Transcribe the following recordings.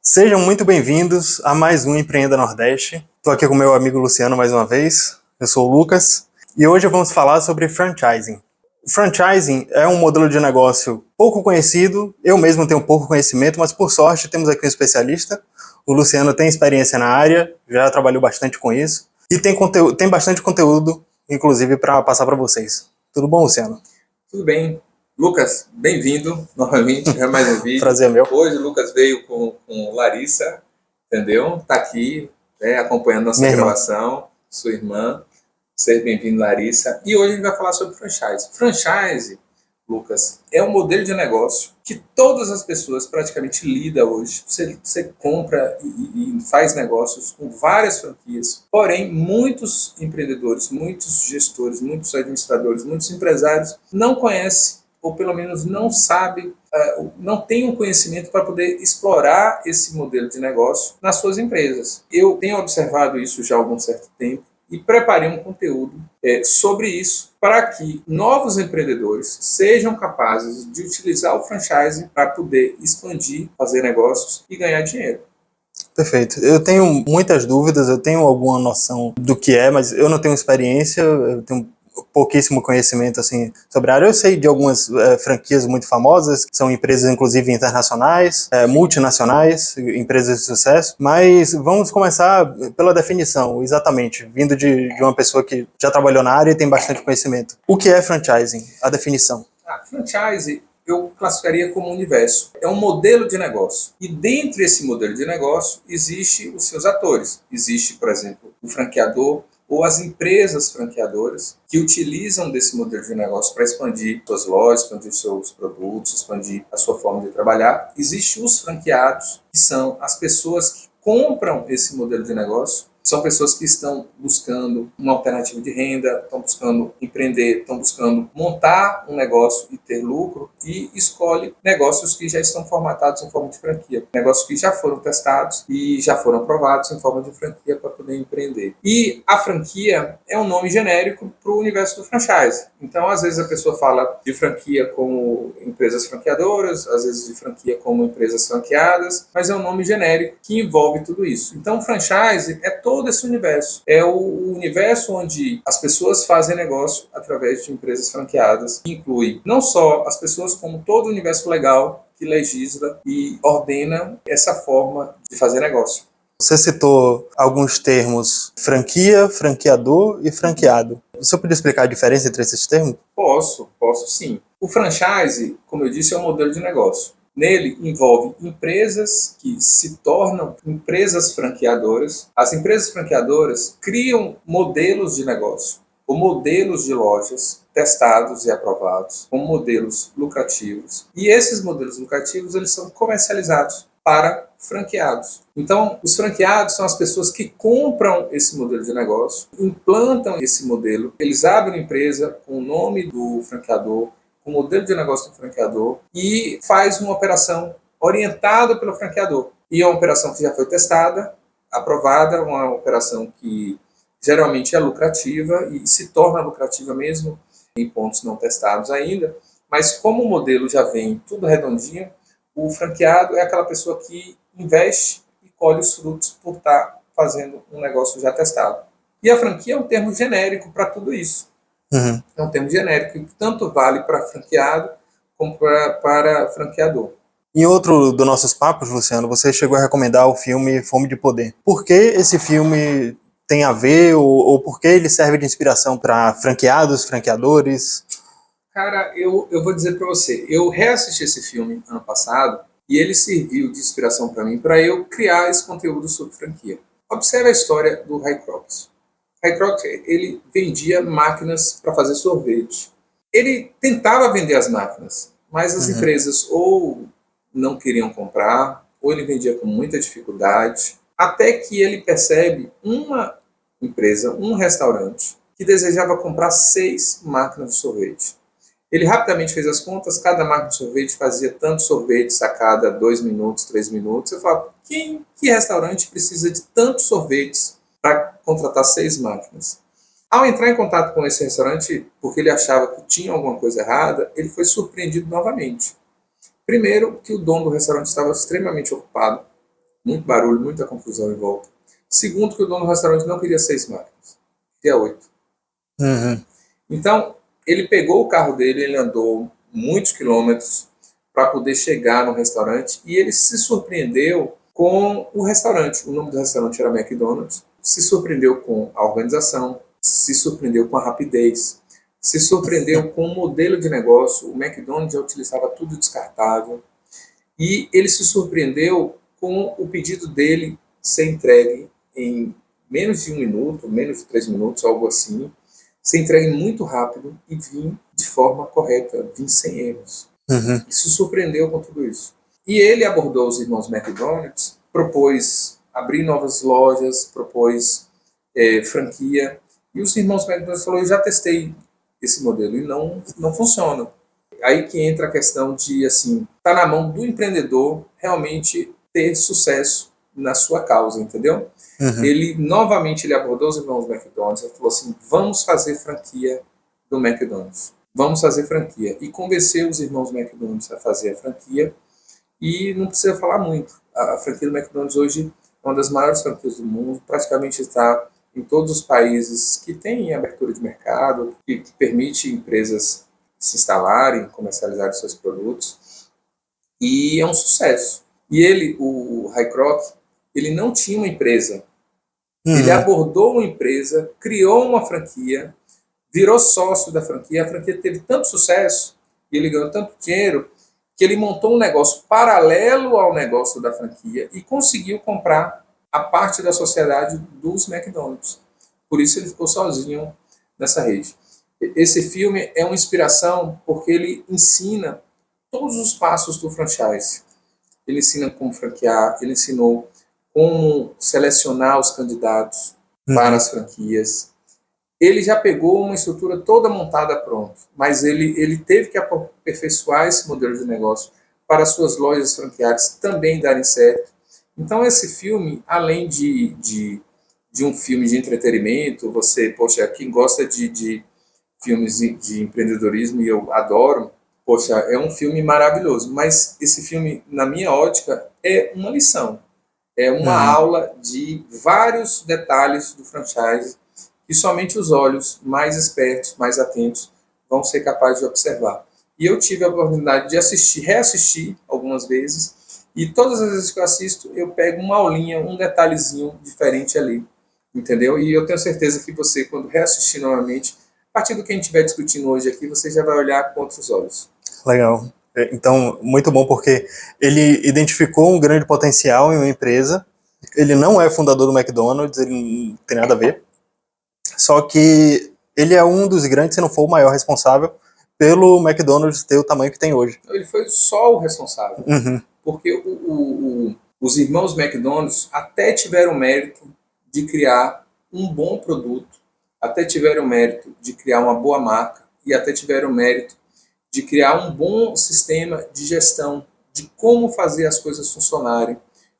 Sejam muito bem-vindos a mais um Empreenda Nordeste. Estou aqui com meu amigo Luciano mais uma vez. Eu sou o Lucas e hoje vamos falar sobre franchising. O franchising é um modelo de negócio pouco conhecido, eu mesmo tenho pouco conhecimento, mas por sorte temos aqui um especialista. O Luciano tem experiência na área, já trabalhou bastante com isso e tem bastante conteúdo, inclusive, para passar para vocês. Tudo bom, Luciano? Tudo bem. Lucas, bem-vindo novamente a mais um vídeo. Prazer meu. Hoje o Lucas veio com Larissa, entendeu? Está aqui, acompanhando nossa gravação, sua irmã. Seja bem-vindo, Larissa. E hoje a gente vai falar sobre franchise. Franchise, Lucas, é um modelo de negócio que todas as pessoas praticamente lidam hoje. Você compra e faz negócios com várias franquias. Porém, muitos empreendedores, muitos gestores, muitos administradores, muitos empresários não conhecem, ou pelo menos não sabem, não têm um conhecimento para poder explorar esse modelo de negócio nas suas empresas. Eu tenho observado isso já há algum certo tempo e preparei um conteúdo sobre isso para que novos empreendedores sejam capazes de utilizar o franchise para poder expandir, fazer negócios e ganhar dinheiro. Perfeito. Eu tenho muitas dúvidas, eu tenho alguma noção do que é, mas eu não tenho experiência, eu tenho pouquíssimo conhecimento assim sobre a área. Eu sei de algumas franquias muito famosas, que são empresas inclusive internacionais, multinacionais, empresas de sucesso, mas vamos começar pela definição, exatamente, vindo de uma pessoa que já trabalhou na área e tem bastante conhecimento. O que é franchising? A definição. Franchise eu classificaria como um universo. É um modelo de negócio. E dentro desse modelo de negócio, existem os seus atores. Existe, por exemplo, o franqueador, ou as empresas franqueadoras que utilizam desse modelo de negócio para expandir suas lojas, expandir seus produtos, expandir a sua forma de trabalhar. Existem os franqueados, que são as pessoas que compram esse modelo de negócio. São pessoas que estão buscando uma alternativa de renda, estão buscando empreender, estão buscando montar um negócio e ter lucro e escolhe negócios que já estão formatados em forma de franquia. Negócios que já foram testados e já foram aprovados em forma de franquia para poder empreender. E a franquia é um nome genérico para o universo do franchise. Então, às vezes a pessoa fala de franquia como empresas franqueadoras, às vezes de franquia como empresas franqueadas, mas é um nome genérico que envolve tudo isso. Então, o franchise é todo esse universo. É o universo onde as pessoas fazem negócio através de empresas franqueadas, que inclui não só as pessoas, como todo o universo legal que legisla e ordena essa forma de fazer negócio. Você citou alguns termos: franquia, franqueador e franqueado. Você poderia explicar a diferença entre esses termos? Posso sim. O franchise, como eu disse, é um modelo de negócio. Nele envolve empresas que se tornam empresas franqueadoras. As empresas franqueadoras criam modelos de negócio, ou modelos de lojas testados e aprovados, como modelos lucrativos. E esses modelos lucrativos eles são comercializados para franqueados. Então, os franqueados são as pessoas que compram esse modelo de negócio, implantam esse modelo, eles abrem uma empresa com o nome do franqueador, o modelo de negócio do franqueador e faz uma operação orientada pelo franqueador. E é uma operação que já foi testada, aprovada, uma operação que geralmente é lucrativa e se torna lucrativa mesmo em pontos não testados ainda, mas como o modelo já vem tudo redondinho, o franqueado é aquela pessoa que investe e colhe os frutos por estar fazendo um negócio já testado. E a franquia é um termo genérico para tudo isso. É um termo genérico que tanto vale para franqueado como para franqueador. Em outro dos nossos papos, Luciano, você chegou a recomendar o filme Fome de Poder. Por que esse filme tem a ver ou por que ele serve de inspiração para franqueados, franqueadores? Cara, eu vou dizer para você, eu reassisti esse filme ano passado e ele serviu de inspiração para mim para eu criar esse conteúdo sobre franquia. Observe a história do Ray Kroc. Ray Kroc, ele vendia máquinas para fazer sorvete. Ele tentava vender as máquinas, mas as empresas ou não queriam comprar, ou ele vendia com muita dificuldade, até que ele percebe uma empresa, um restaurante, que desejava comprar 6 máquinas de sorvete. Ele rapidamente fez as contas, cada máquina de sorvete fazia tantos sorvetes a cada 2 minutos, 3 minutos. Eu falo, que restaurante precisa de tantos sorvetes para contratar 6 máquinas? Ao entrar em contato com esse restaurante, porque ele achava que tinha alguma coisa errada, ele foi surpreendido novamente. Primeiro, que o dono do restaurante estava extremamente ocupado. muito barulho, muita confusão em volta. Segundo, que o dono do restaurante não queria 6 máquinas, queria 8. Uhum. Então, ele pegou o carro dele, ele andou muitos quilômetros para poder chegar no restaurante e ele se surpreendeu com o restaurante. O nome do restaurante era McDonald's. Se surpreendeu com a organização, se surpreendeu com a rapidez, se surpreendeu com o modelo de negócio. O McDonald's já utilizava tudo descartável e ele se surpreendeu com o pedido dele ser entregue em menos de 1 minuto, menos de 3 minutos, algo assim, ser entregue muito rápido e vir de forma correta, vir sem erros. Uhum. E se surpreendeu com tudo isso. E ele abordou os irmãos McDonald's, propôs abrir novas lojas, propôs franquia, e os irmãos McDonald's falaram, eu já testei esse modelo e não funciona. Aí que entra a questão de, assim, tá na mão do empreendedor realmente ter sucesso na sua causa, entendeu? Uhum. Ele abordou os irmãos McDonald's e falou assim, vamos fazer franquia do McDonald's. Vamos fazer franquia. E convenceu os irmãos McDonald's a fazer a franquia. E não precisa falar muito. A franquia do McDonald's hoje é uma das maiores franquias do mundo. Praticamente está em todos os países que têm abertura de mercado, que permite empresas se instalarem, comercializarem seus produtos. E é um sucesso. E ele, o Hycroft, ele não tinha uma empresa. Ele abordou uma empresa, criou uma franquia, virou sócio da franquia. A franquia teve tanto sucesso e ele ganhou tanto dinheiro que ele montou um negócio paralelo ao negócio da franquia e conseguiu comprar a parte da sociedade dos McDonald's. Por isso ele ficou sozinho nessa rede. Esse filme é uma inspiração porque ele ensina todos os passos do franchise. Ele ensina como franquear, ele ensinou como selecionar os candidatos para as franquias. Ele já pegou uma estrutura toda montada pronto, mas ele teve que aperfeiçoar esse modelo de negócio para as suas lojas franqueadas também darem certo. Então esse filme, além de um filme de entretenimento, poxa, quem gosta de filmes de empreendedorismo, e eu adoro, poxa, é um filme maravilhoso, mas esse filme, na minha ótica, é uma lição. É uma aula de vários detalhes do franchise que somente os olhos mais espertos, mais atentos, vão ser capazes de observar. E eu tive a oportunidade de reassistir algumas vezes, e todas as vezes que eu assisto, eu pego uma aulinha, um detalhezinho diferente ali, entendeu? E eu tenho certeza que você, quando reassistir novamente, a partir do que a gente estiver discutindo hoje aqui, você já vai olhar com outros olhos. Legal. Então, muito bom, porque ele identificou um grande potencial em uma empresa. Ele não é fundador do McDonald's, ele não tem nada a ver. Só que ele é um dos grandes, se não for o maior responsável, pelo McDonald's ter o tamanho que tem hoje. Ele foi só o responsável. Uhum. Porque os irmãos McDonald's até tiveram mérito de criar um bom produto, até tiveram mérito de criar uma boa marca e até tiveram mérito de criar um bom sistema de gestão, de como fazer as coisas funcionarem,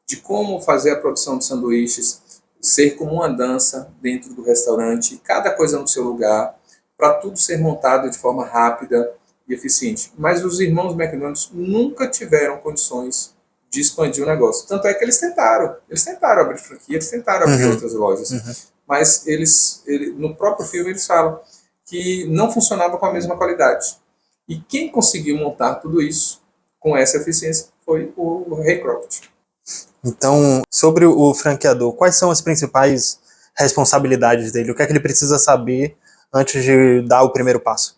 de como fazer a produção de sanduíches ser como uma dança dentro do restaurante, cada coisa no seu lugar, para tudo ser montado de forma rápida e eficiente. Mas os irmãos McDonald's nunca tiveram condições de expandir o negócio. Tanto é que eles tentaram abrir franquia, eles tentaram abrir outras lojas. Mas no próprio filme eles falam que não funcionava com a mesma qualidade. E quem conseguiu montar tudo isso com essa eficiência foi o Hycroft. Então, sobre o franqueador, quais são as principais responsabilidades dele? O que é que ele precisa saber antes de dar o primeiro passo?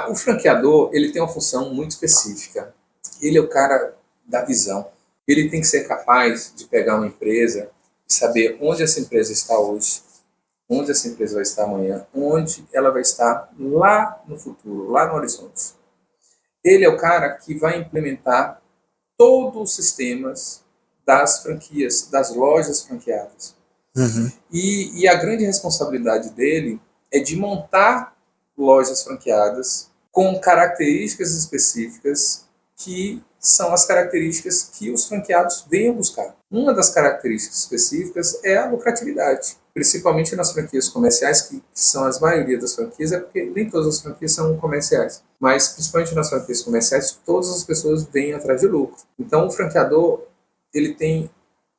O franqueador, ele tem uma função muito específica. Ele é o cara da visão. Ele tem que ser capaz de pegar uma empresa e saber onde essa empresa está hoje, onde essa empresa vai estar amanhã, onde ela vai estar lá no futuro, lá no horizonte. Ele é o cara que vai implementar todos os sistemas das franquias, das lojas franqueadas. E a grande responsabilidade dele é de montar lojas franqueadas com características específicas que são as características que os franqueados vêm buscar. Uma das características específicas é a lucratividade, principalmente nas franquias comerciais, que são as maioria das franquias, é porque nem todas as franquias são comerciais, mas principalmente nas franquias comerciais, todas as pessoas vêm atrás de lucro. Então o franqueador, ele tem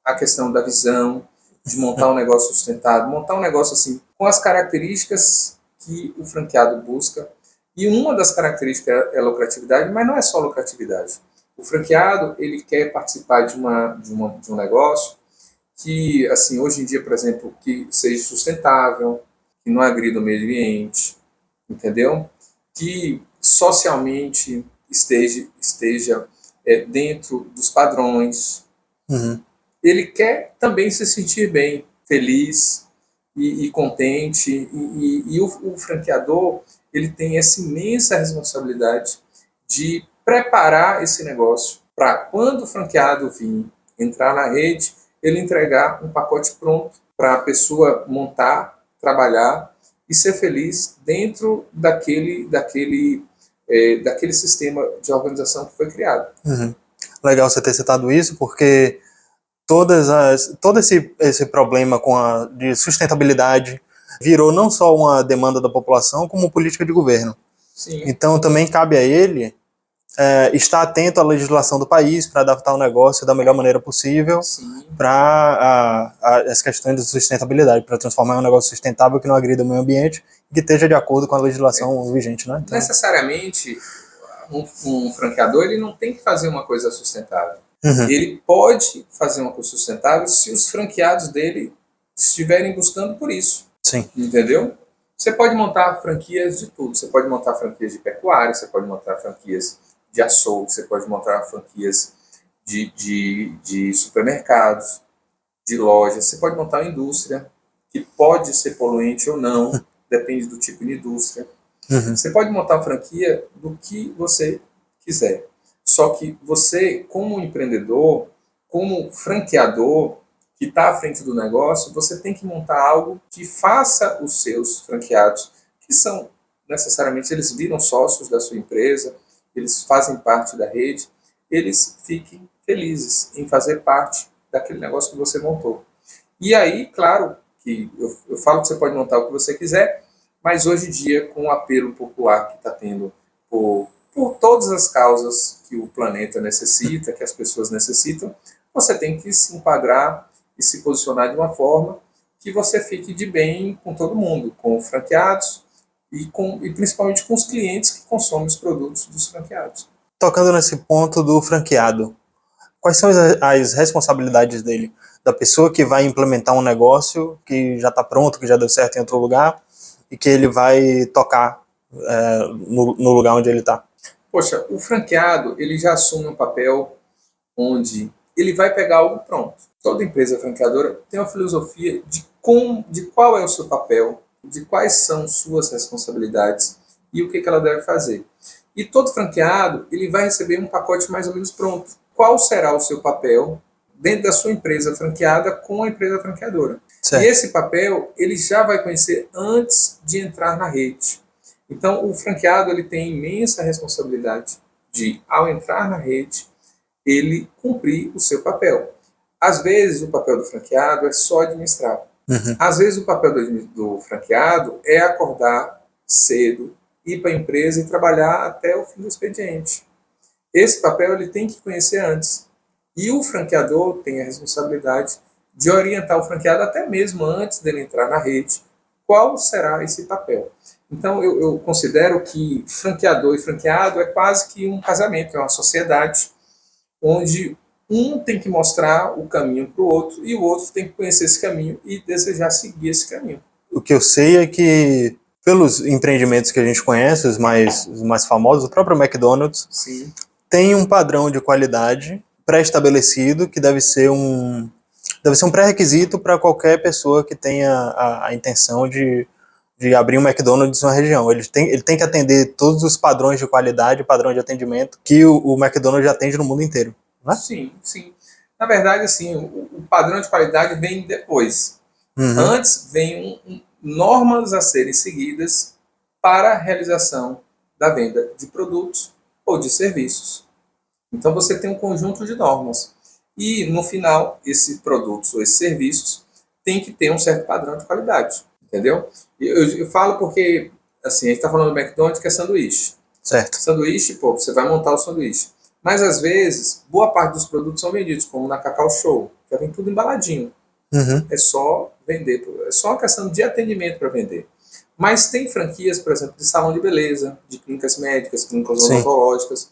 a questão da visão, de montar um negócio sustentado, montar um negócio assim, com as características que o franqueado busca. E uma das características é a lucratividade, mas não é só lucratividade. O franqueado, ele quer participar de um negócio que, assim, hoje em dia, por exemplo, que seja sustentável, que não agrida o meio ambiente, entendeu? Que socialmente esteja dentro dos padrões. Uhum. Ele quer também se sentir bem, feliz e contente. O franqueador, ele tem essa imensa responsabilidade de preparar esse negócio para, quando o franqueado vir entrar na rede, ele entregar um pacote pronto para a pessoa montar, trabalhar e ser feliz dentro daquele sistema de organização que foi criado. Uhum. Legal você ter citado isso, porque todo esse problema de sustentabilidade virou não só uma demanda da população, como política de governo. Sim. Então também cabe a ele estar atento à legislação do país para adaptar o negócio da melhor maneira possível para as questões de sustentabilidade, para transformar em um negócio sustentável que não agrida o meio ambiente e que esteja de acordo com a legislação vigente. Né? Então, necessariamente, um franqueador ele não tem que fazer uma coisa sustentável. Uhum. Ele pode fazer uma coisa sustentável se os franqueados dele estiverem buscando por isso. Sim. Entendeu? Você pode montar franquias de tudo. Você pode montar franquias de pecuária, você pode montar franquias de açougue, você pode montar franquias de supermercados, de lojas, você pode montar uma indústria que pode ser poluente ou não, depende do tipo de indústria. Uhum. Você pode montar uma franquia do que você quiser. Só que você, como empreendedor, como franqueador, que está à frente do negócio, você tem que montar algo que faça os seus franqueados, que são necessariamente, eles viram sócios da sua empresa, eles fazem parte da rede, eles fiquem felizes em fazer parte daquele negócio que você montou. E aí, claro, que eu falo que você pode montar o que você quiser, mas hoje em dia, com o apelo popular que está tendo por todas as causas que o planeta necessita, que as pessoas necessitam, você tem que se enquadrar e se posicionar de uma forma que você fique de bem com todo mundo, com os franqueados e principalmente com os clientes que consomem os produtos dos franqueados. Tocando nesse ponto do franqueado, quais são as responsabilidades dele? Da pessoa que vai implementar um negócio que já está pronto, que já deu certo em outro lugar, e que ele vai tocar no lugar onde ele está. Poxa, o franqueado, ele já assume um papel onde ele vai pegar algo pronto. Toda empresa franqueadora tem uma filosofia de qual é o seu papel, de quais são suas responsabilidades e o que ela deve fazer. E todo franqueado, ele vai receber um pacote mais ou menos pronto. Qual será o seu papel dentro da sua empresa franqueada com a empresa franqueadora? Certo. E esse papel, ele já vai conhecer antes de entrar na rede. Então, o franqueado, ele tem imensa responsabilidade de, ao entrar na rede, ele cumprir o seu papel. Às vezes, o papel do franqueado é só administrar. Uhum. Às vezes, o papel do franqueado é acordar cedo, ir para a empresa e trabalhar até o fim do expediente. Esse papel ele tem que conhecer antes. E o franqueador tem a responsabilidade de orientar o franqueado até mesmo antes dele entrar na rede, qual será esse papel. Então, eu considero que franqueador e franqueado é quase que um casamento, é uma sociedade onde um tem que mostrar o caminho para o outro e o outro tem que conhecer esse caminho e desejar seguir esse caminho. O que eu sei é que, pelos empreendimentos que a gente conhece, os mais famosos, o próprio McDonald's, sim, tem um padrão de qualidade pré-estabelecido que deve ser um pré-requisito para qualquer pessoa que tenha a intenção de abrir um McDonald's na região. Ele tem que atender todos os padrões de qualidade, padrão de atendimento que o McDonald's atende no mundo inteiro. Né? Sim, sim. Na verdade, assim, o padrão de qualidade vem depois. Uhum. Antes vem normas a serem seguidas para a realização da venda de produtos ou de serviços. Então você tem um conjunto de normas. E no final, esses produtos ou esses serviços têm que ter um certo padrão de qualidade. Entendeu? Eu falo porque, assim, a gente está falando do McDonald's, que é sanduíche. Certo. Sanduíche, pô, você vai montar o sanduíche. Mas às vezes, boa parte dos produtos são vendidos, como na Cacau Show, já vem tudo embaladinho. Uhum. É só vender, é só uma questão de atendimento para vender. Mas tem franquias, por exemplo, de salão de beleza, de clínicas médicas, clínicas Sim. odontológicas,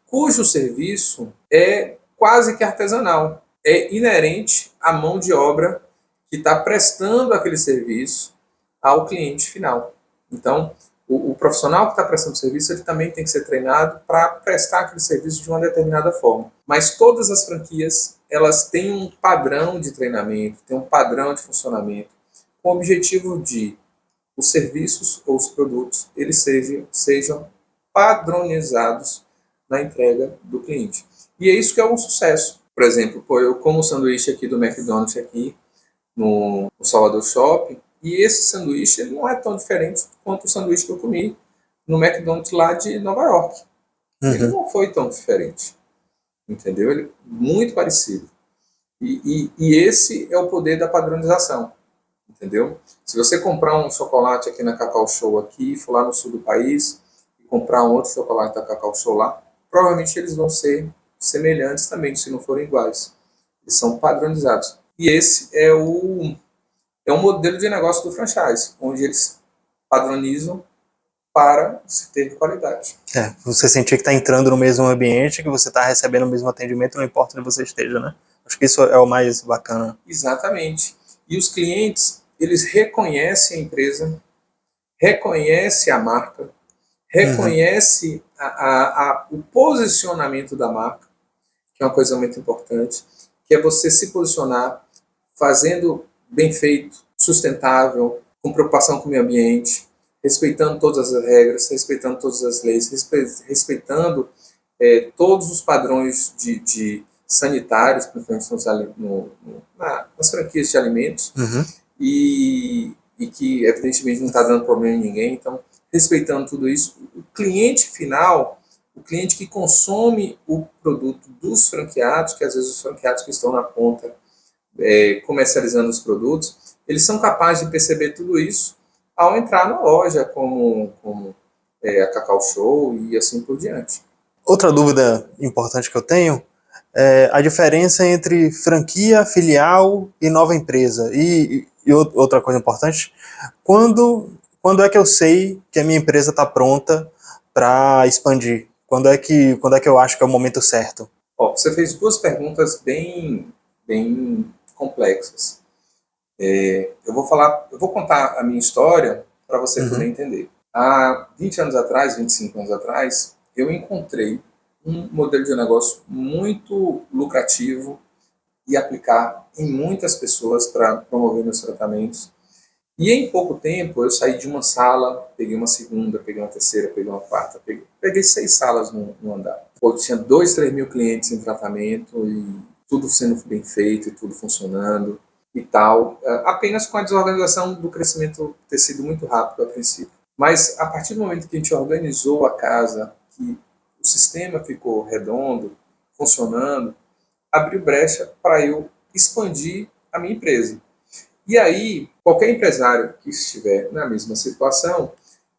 cujo serviço é quase que artesanal. É inerente à mão de obra que está prestando aquele serviço ao cliente final. Então, o profissional que está prestando serviço, ele também tem que ser treinado para prestar aquele serviço de uma determinada forma. Mas todas as franquias, elas têm um padrão de treinamento, têm um padrão de funcionamento, com o objetivo de os serviços ou os produtos, eles sejam padronizados na entrega do cliente. E é isso que é um sucesso. Por exemplo, eu como sanduíche aqui do McDonald's aqui no Salvador Shopping, e esse sanduíche ele não é tão diferente quanto o sanduíche que eu comi no McDonald's lá de Nova York. Ele não foi tão diferente, entendeu? Ele é muito parecido. E esse é o poder da padronização, entendeu? Se você comprar um chocolate aqui na Cacau Show aqui, for lá no sul do país, e comprar um outro chocolate da Cacau Show lá, provavelmente eles vão ser semelhantes também, se não forem iguais. Eles são padronizados. E esse é um modelo de negócio do franchise, onde eles padronizam para se ter qualidade. Você sentir que está entrando no mesmo ambiente, que você está recebendo o mesmo atendimento, não importa onde você esteja, né? Acho que isso é o mais bacana. Exatamente. E os clientes, eles reconhecem a empresa, reconhecem a marca, reconhecem o posicionamento da marca, que é uma coisa muito importante, que é você se posicionar fazendo bem feito, sustentável, com preocupação com o meio ambiente, respeitando todas as regras, respeitando todas as leis, respeitando todos os padrões de sanitários, principalmente nas franquias de alimentos, e que evidentemente não está dando problema em ninguém. Então, respeitando tudo isso, o cliente final, o cliente que consome o produto dos franqueados, que às vezes os franqueados que estão na ponta comercializando os produtos, eles são capazes de perceber tudo isso ao entrar na loja, como a Cacau Show e assim por diante. Outra dúvida importante que eu tenho é a diferença entre franquia, filial e nova empresa. E outra coisa importante, quando é que eu sei que a minha empresa está pronta para expandir? Quando é que eu acho que é o momento certo? Você fez duas perguntas bem complexas. Eu vou contar a minha história para você poder entender. Há 20 anos atrás, 25 anos atrás, eu encontrei um modelo de negócio muito lucrativo e aplicar em muitas pessoas para promover meus tratamentos. E em pouco tempo eu saí de uma sala, peguei uma segunda, peguei uma terceira, peguei uma quarta, peguei 6 salas no andar. Tinha 2, 3 mil clientes em tratamento e tudo sendo bem feito e tudo funcionando e tal, apenas com a desorganização do crescimento ter sido muito rápido a princípio. Mas a partir do momento que a gente organizou a casa, que o sistema ficou redondo, funcionando, abriu brecha para eu expandir a minha empresa. E aí, qualquer empresário que estiver na mesma situação,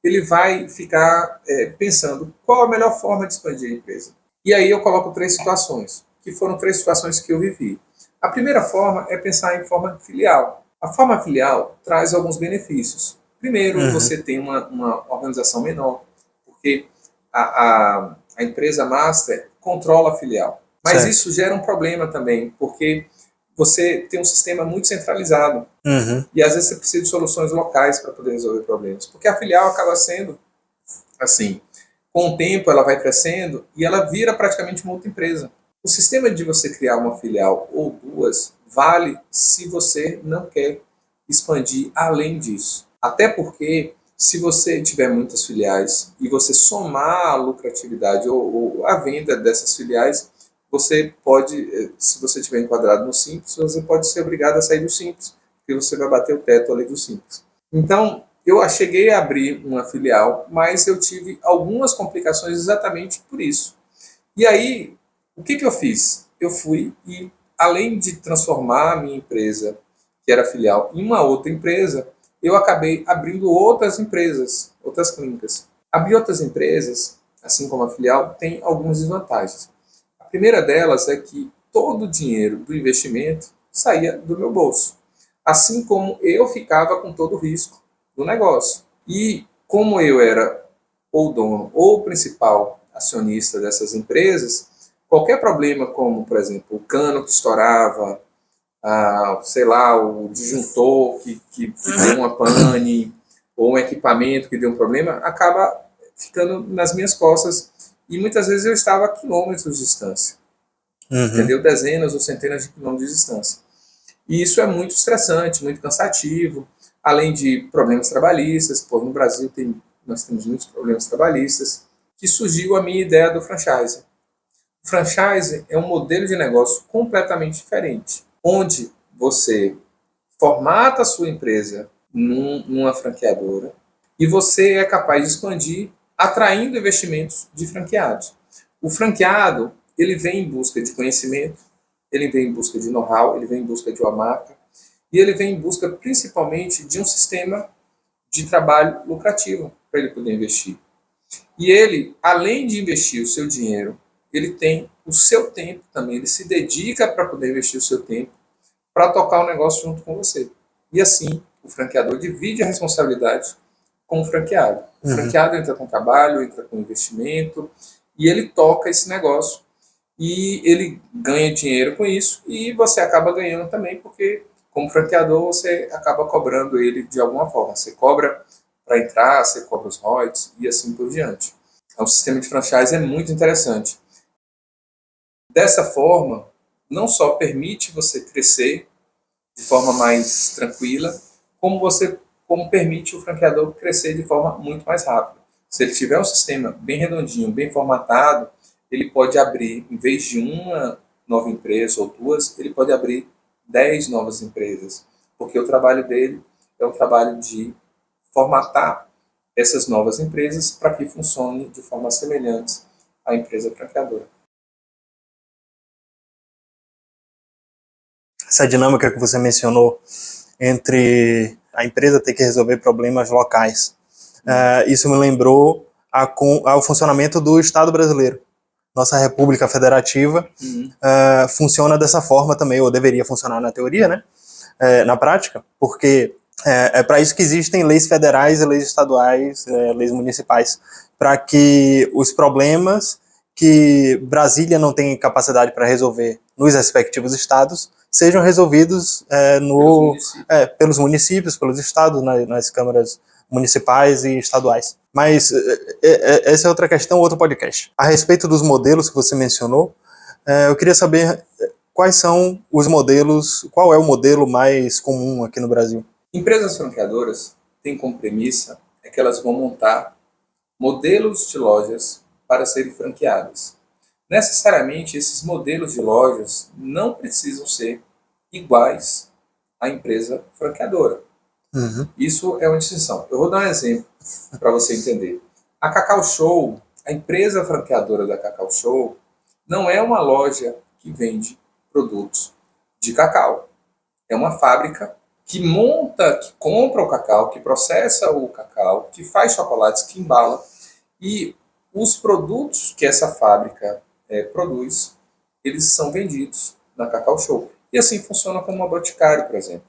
ele vai ficar pensando qual a melhor forma de expandir a empresa. E aí eu coloco 3 situações, que foram 3 situações que eu vivi. A primeira forma é pensar em forma filial. A forma filial traz alguns benefícios. Primeiro, você tem uma organização menor, porque a empresa master controla a filial. Mas isso gera um problema também, porque você tem um sistema muito centralizado. E às vezes você precisa de soluções locais para poder resolver problemas. Porque a filial acaba sendo assim, com o tempo ela vai crescendo e ela vira praticamente uma outra empresa. O sistema de você criar uma filial ou 2 vale se você não quer expandir além disso. Até porque, se você tiver muitas filiais e você somar a lucratividade ou a venda dessas filiais, você pode, se você estiver enquadrado no Simples, você pode ser obrigado a sair do Simples, porque você vai bater o teto ali do Simples. Então, eu cheguei a abrir uma filial, mas eu tive algumas complicações exatamente por isso. E aí, o que eu fiz? Eu fui e, além de transformar a minha empresa, que era filial, em uma outra empresa, eu acabei abrindo outras empresas, outras clínicas. Abrir outras empresas assim como a filial, tem algumas desvantagens. A primeira delas é que todo o dinheiro do investimento saía do meu bolso, assim como eu ficava com todo o risco do negócio. E como eu era ou dono ou principal acionista dessas empresas, qualquer problema como, por exemplo, o cano que estourava, sei lá, o disjuntor que deu uma pane, ou um equipamento que deu um problema, acaba ficando nas minhas costas. E muitas vezes eu estava a quilômetros de distância, entendeu? Dezenas ou centenas de quilômetros de distância. E isso é muito estressante, muito cansativo, além de problemas trabalhistas. Pô, no Brasil nós temos muitos problemas trabalhistas, que surgiu a minha ideia do franchise. O franchise é um modelo de negócio completamente diferente, onde você formata a sua empresa numa franqueadora e você é capaz de expandir atraindo investimentos de franqueados. O franqueado, ele vem em busca de conhecimento, ele vem em busca de know-how, ele vem em busca de uma marca e ele vem em busca principalmente de um sistema de trabalho lucrativo para ele poder investir. E ele, além de investir o seu dinheiro, ele tem o seu tempo também, ele se dedica para poder investir o seu tempo para tocar o negócio junto com você. E assim, o franqueador divide a responsabilidade com o franqueado. O franqueado entra com trabalho, entra com investimento, e ele toca esse negócio. E ele ganha dinheiro com isso, e você acaba ganhando também, porque como franqueador você acaba cobrando ele de alguma forma. Você cobra para entrar, você cobra os royalties e assim por diante. Então, o sistema de franchise é muito interessante. Dessa forma, não só permite você crescer de forma mais tranquila, como permite o franqueador crescer de forma muito mais rápida. Se ele tiver um sistema bem redondinho, bem formatado, ele pode abrir, em vez de uma nova empresa ou duas, ele pode abrir 10 novas empresas, porque o trabalho dele é o trabalho de formatar essas novas empresas para que funcionem de forma semelhante à empresa franqueadora. Essa dinâmica que você mencionou entre a empresa ter que resolver problemas locais, isso me lembrou ao funcionamento do Estado brasileiro. Nossa República Federativa funciona dessa forma também, ou deveria funcionar na teoria, né? Na prática, porque é para isso que existem leis federais e leis estaduais, leis municipais, para que os problemas que Brasília não tem capacidade para resolver nos respectivos estados sejam resolvidos pelos municípios, pelos estados, nas câmaras municipais e estaduais. Mas essa é outra questão, outro podcast. A respeito dos modelos que você mencionou, eu queria saber quais são os modelos, qual é o modelo mais comum aqui no Brasil? Empresas franqueadoras têm como premissa que elas vão montar modelos de lojas para serem franqueadas. Necessariamente, esses modelos de lojas não precisam ser iguais à empresa franqueadora. Isso é uma distinção. Eu vou dar um exemplo para você entender. A Cacau Show, a empresa franqueadora da Cacau Show, não é uma loja que vende produtos de cacau. É uma fábrica que monta, que compra o cacau, que processa o cacau, que faz chocolates, que embala. E os produtos que essa fábrica produz, eles são vendidos na Cacau Show. E assim funciona como uma Boticário, por exemplo.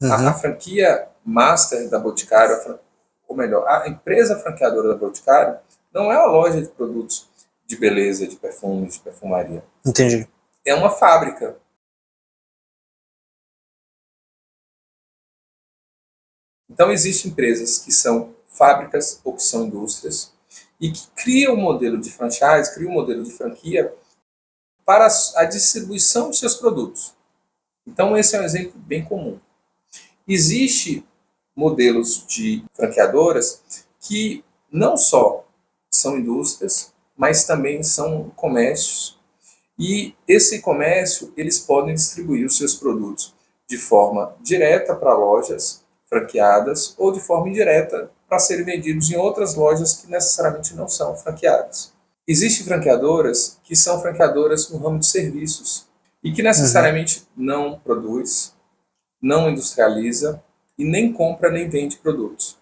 A franquia master da Boticário, ou melhor, a empresa franqueadora da Boticário, não é uma loja de produtos de beleza, de perfumes, de perfumaria. Entendi. É uma fábrica. Então, existem empresas que são fábricas ou que são indústrias e que criam um modelo de franchise, criam um modelo de franquia para a distribuição de seus produtos. Então, esse é um exemplo bem comum. Existem modelos de franqueadoras que não só são indústrias, mas também são comércios. E esse comércio, eles podem distribuir os seus produtos de forma direta para lojas franqueadas ou de forma indireta para serem vendidos em outras lojas que necessariamente não são franqueadas. Existem franqueadoras que são franqueadoras no ramo de serviços e que necessariamente não produz, não industrializa e nem compra nem vende produtos.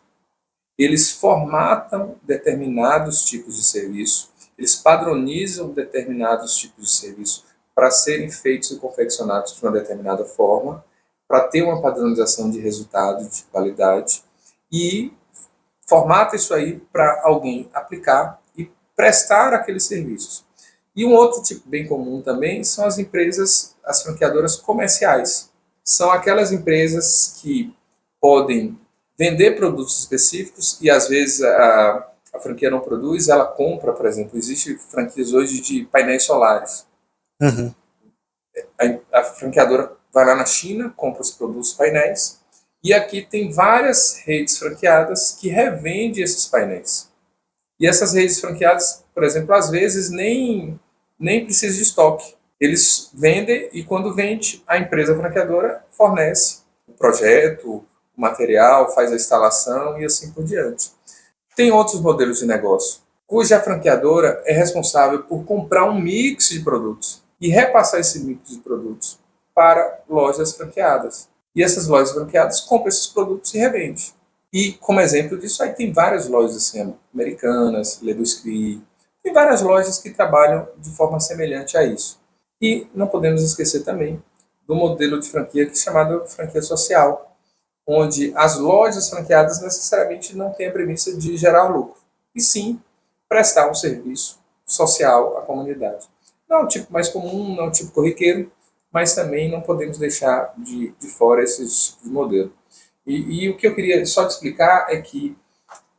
eles formatam determinados tipos de serviço, eles padronizam determinados tipos de serviço para serem feitos e confeccionados de uma determinada forma, para ter uma padronização de resultado, de qualidade, e formata isso aí para alguém aplicar e prestar aqueles serviços. E um outro tipo bem comum também são as empresas, as franqueadoras comerciais. São aquelas empresas que podem vender produtos específicos e às vezes a franquia não produz, ela compra, por exemplo. Existem franquias hoje de painéis solares. Uhum. A franqueadora vai lá na China, compra os produtos painéis, e aqui tem várias redes franqueadas que revendem esses painéis. E essas redes franqueadas, por exemplo, às vezes nem precisa de estoque. Eles vendem e quando vende, a empresa franqueadora fornece o projeto, o material, faz a instalação e assim por diante. Tem outros modelos de negócio, cuja franqueadora é responsável por comprar um mix de produtos e repassar esse mix de produtos para lojas franqueadas. E essas lojas franqueadas compram esses produtos e revendem. E, como exemplo disso, aí tem várias lojas assim, americanas, Le Biscuit, tem várias lojas que trabalham de forma semelhante a isso. E não podemos esquecer também do modelo de franquia que é chamado franquia social, onde as lojas franqueadas necessariamente não têm a premissa de gerar lucro, e sim prestar um serviço social à comunidade. Não é um tipo mais comum, não é um tipo corriqueiro, mas também não podemos deixar de fora esse tipo de modelo. E o que eu queria só te explicar é que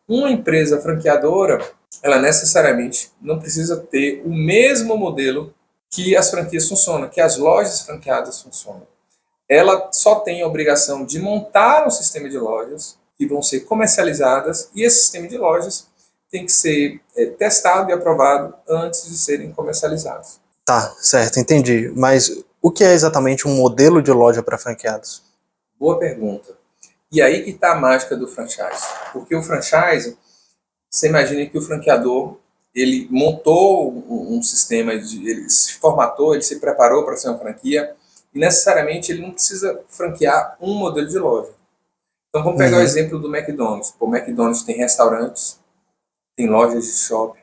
uma empresa franqueadora, ela necessariamente não precisa ter o mesmo modelo que as franquias funcionam, que as lojas franqueadas funcionam. Ela só tem a obrigação de montar um sistema de lojas que vão ser comercializadas e esse sistema de lojas tem que ser testado e aprovado antes de serem comercializados. Tá, certo, entendi. Mas o que é exatamente um modelo de loja para franqueados? Boa pergunta. E aí que está a mágica do franchise. Porque o franchise, você imagina que o franqueador, ele montou um sistema, ele se formatou, ele se preparou para ser uma franquia, e necessariamente ele não precisa franquear um modelo de loja. Então vamos pegar o exemplo do McDonald's. O McDonald's tem restaurantes, tem lojas de shopping,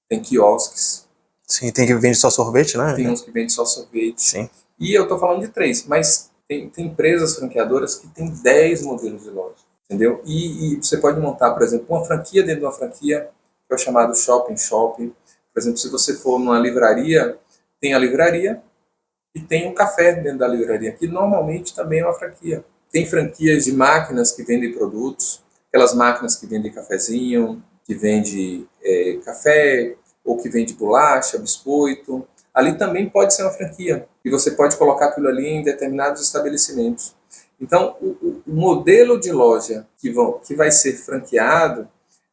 tem quiosques. Sim, tem que vender só sorvete, né? Tem uns que vendem só sorvete. Sim. E eu estou falando de 3, mas tem empresas franqueadoras que têm 10 modelos de loja, entendeu? E você pode montar, por exemplo, uma franquia dentro de uma franquia, que é o chamado shopping. Por exemplo, se você for numa livraria, tem a livraria e tem um café dentro da livraria, que normalmente também é uma franquia. Tem franquias de máquinas que vendem produtos, aquelas máquinas que vendem cafezinho, que vende café, ou que vende bolacha, biscoito. Ali também pode ser uma franquia. E você pode colocar aquilo ali em determinados estabelecimentos. Então, o modelo de loja que vai ser franqueado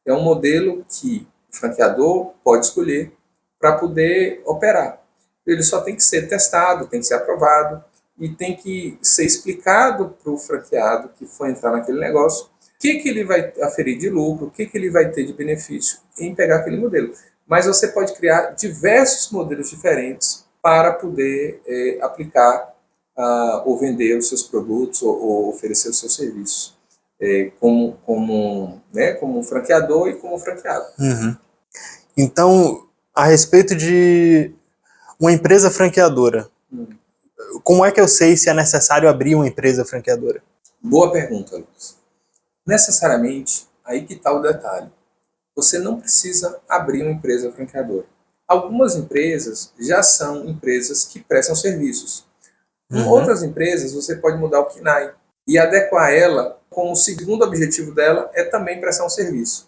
é um modelo que o franqueador pode escolher para poder operar. Ele só tem que ser testado, tem que ser aprovado e tem que ser explicado para o franqueado que for entrar naquele negócio o que ele vai aferir de lucro, o que ele vai ter de benefício em pegar aquele modelo. Mas você pode criar diversos modelos diferentes para poder aplicar ou vender os seus produtos ou oferecer os seus serviços, como um franqueador e como franqueado. Uhum. Então, a respeito de uma empresa franqueadora, como é que eu sei se é necessário abrir uma empresa franqueadora? Boa pergunta, Lucas. Necessariamente, aí que está o detalhe. Você não precisa abrir uma empresa franqueadora. Algumas empresas já são empresas que prestam serviços. Em outras empresas, você pode mudar o KNAI e adequar ela como o segundo objetivo dela é também prestar um serviço.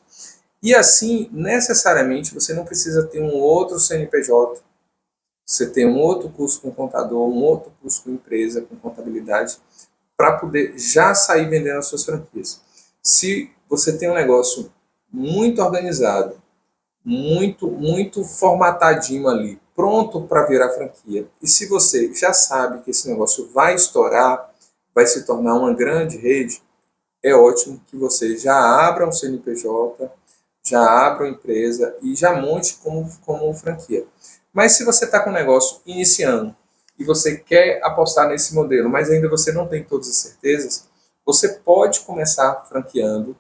E assim, necessariamente, você não precisa ter um outro CNPJ, você tem um outro curso com contador, um outro curso com empresa, com contabilidade, para poder já sair vendendo as suas franquias. Se você tem um negócio muito organizado, muito formatadinho ali, pronto para virar franquia, e se você já sabe que esse negócio vai estourar, vai se tornar uma grande rede, é ótimo que você já abra um CNPJ, já abra uma empresa e já monte como franquia. Mas se você está com um negócio iniciando e você quer apostar nesse modelo, mas ainda você não tem todas as certezas, você pode começar franqueando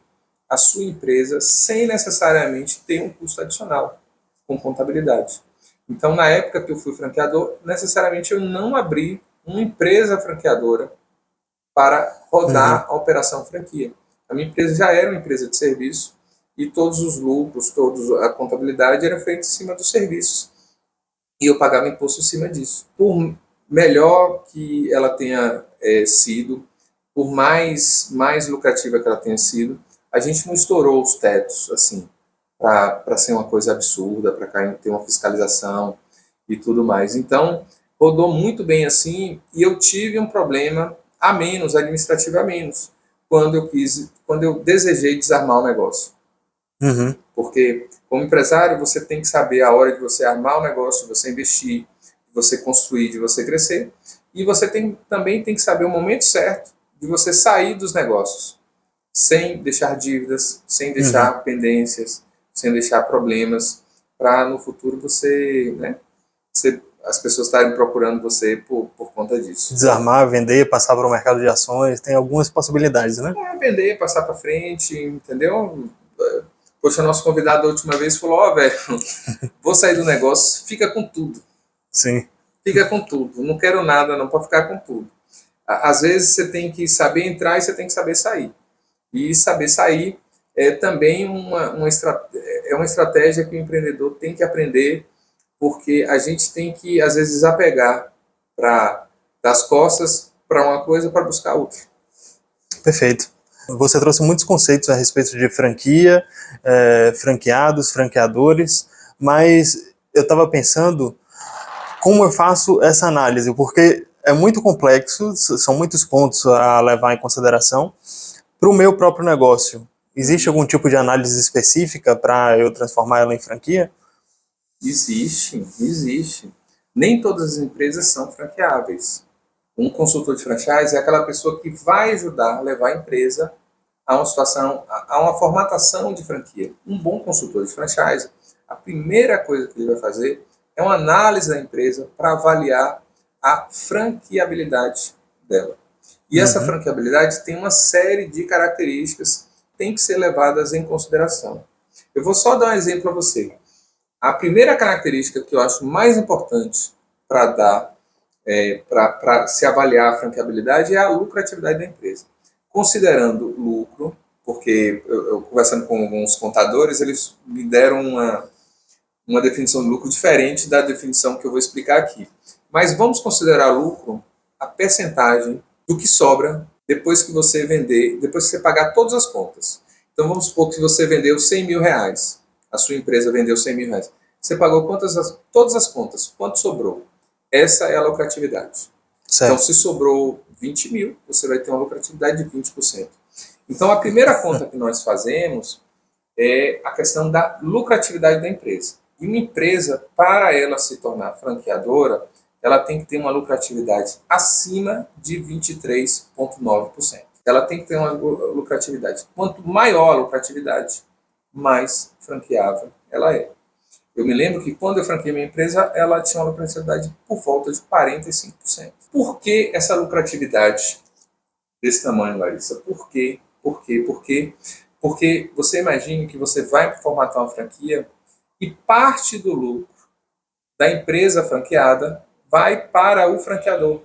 a sua empresa sem necessariamente ter um custo adicional com contabilidade. Então, na época que eu fui franqueador, necessariamente eu não abri uma empresa franqueadora para rodar a operação franquia. A minha empresa já era uma empresa de serviço e todos os lucros, toda a contabilidade era feita em cima dos serviços. E eu pagava imposto em cima disso. Por melhor que ela tenha sido, por mais lucrativa que ela tenha sido, a gente não estourou os tetos, assim, para ser uma coisa absurda, para ter uma fiscalização e tudo mais. Então, rodou muito bem assim, e eu tive um problema a menos, administrativo a menos, quando eu desejei desarmar o negócio. Uhum. Porque, como empresário, você tem que saber a hora de você armar o negócio, de você investir, de você construir, de você crescer, e você também tem que saber o momento certo de você sair dos negócios, sem deixar dívidas, sem deixar pendências, sem deixar problemas, para no futuro as pessoas estarem procurando você por conta disso. Desarmar, vender, passar para o mercado de ações, tem algumas possibilidades, né? Vender, passar para frente, entendeu? Poxa, nosso convidado da última vez falou, velho, vou sair do negócio, fica com tudo. Sim. Fica com tudo, não quero nada, não pode ficar com tudo. Às vezes você tem que saber entrar e você tem que saber sair. E saber sair é também uma estratégia que o empreendedor tem que aprender, porque a gente tem que, às vezes, desapegar das costas para uma coisa para buscar outra. Perfeito. Você trouxe muitos conceitos a respeito de franquia, franqueados, franqueadores, mas eu estava pensando como eu faço essa análise, porque é muito complexo, são muitos pontos a levar em consideração para o meu próprio negócio. Existe algum tipo de análise específica para eu transformar ela em franquia? Existe. Nem todas as empresas são franqueáveis. Um consultor de franchise é aquela pessoa que vai ajudar a levar a empresa a uma situação, a uma formatação de franquia. Um bom consultor de franchise, a primeira coisa que ele vai fazer é uma análise da empresa para avaliar a franqueabilidade dela. E essa franqueabilidade tem uma série de características que tem que ser levadas em consideração. Eu vou só dar um exemplo a você. A primeira característica que eu acho mais importante para se avaliar a franqueabilidade é a lucratividade da empresa. Considerando lucro, porque eu conversando com alguns contadores, eles me deram uma definição de lucro diferente da definição que eu vou explicar aqui. Mas vamos considerar lucro a percentagem do que sobra depois que você vender, depois que você pagar todas as contas. Então vamos supor que você vendeu 100 mil reais. A sua empresa vendeu 100 mil reais. Você pagou todas as contas. Quanto sobrou? Essa é a lucratividade. Certo. Então, se sobrou 20 mil, você vai ter uma lucratividade de 20%. Então, a primeira conta que nós fazemos é a questão da lucratividade da empresa. E uma empresa, para ela se tornar franqueadora, ela tem que ter uma lucratividade acima de 23,9%. Ela tem que ter uma lucratividade. Quanto maior a lucratividade, mais franqueável ela é. Eu me lembro que quando eu franqueei minha empresa, ela tinha uma lucratividade por volta de 45%. Por que essa lucratividade desse tamanho, Larissa? Por quê? Porque você imagine que você vai formatar uma franquia e parte do lucro da empresa franqueada vai para o franqueador.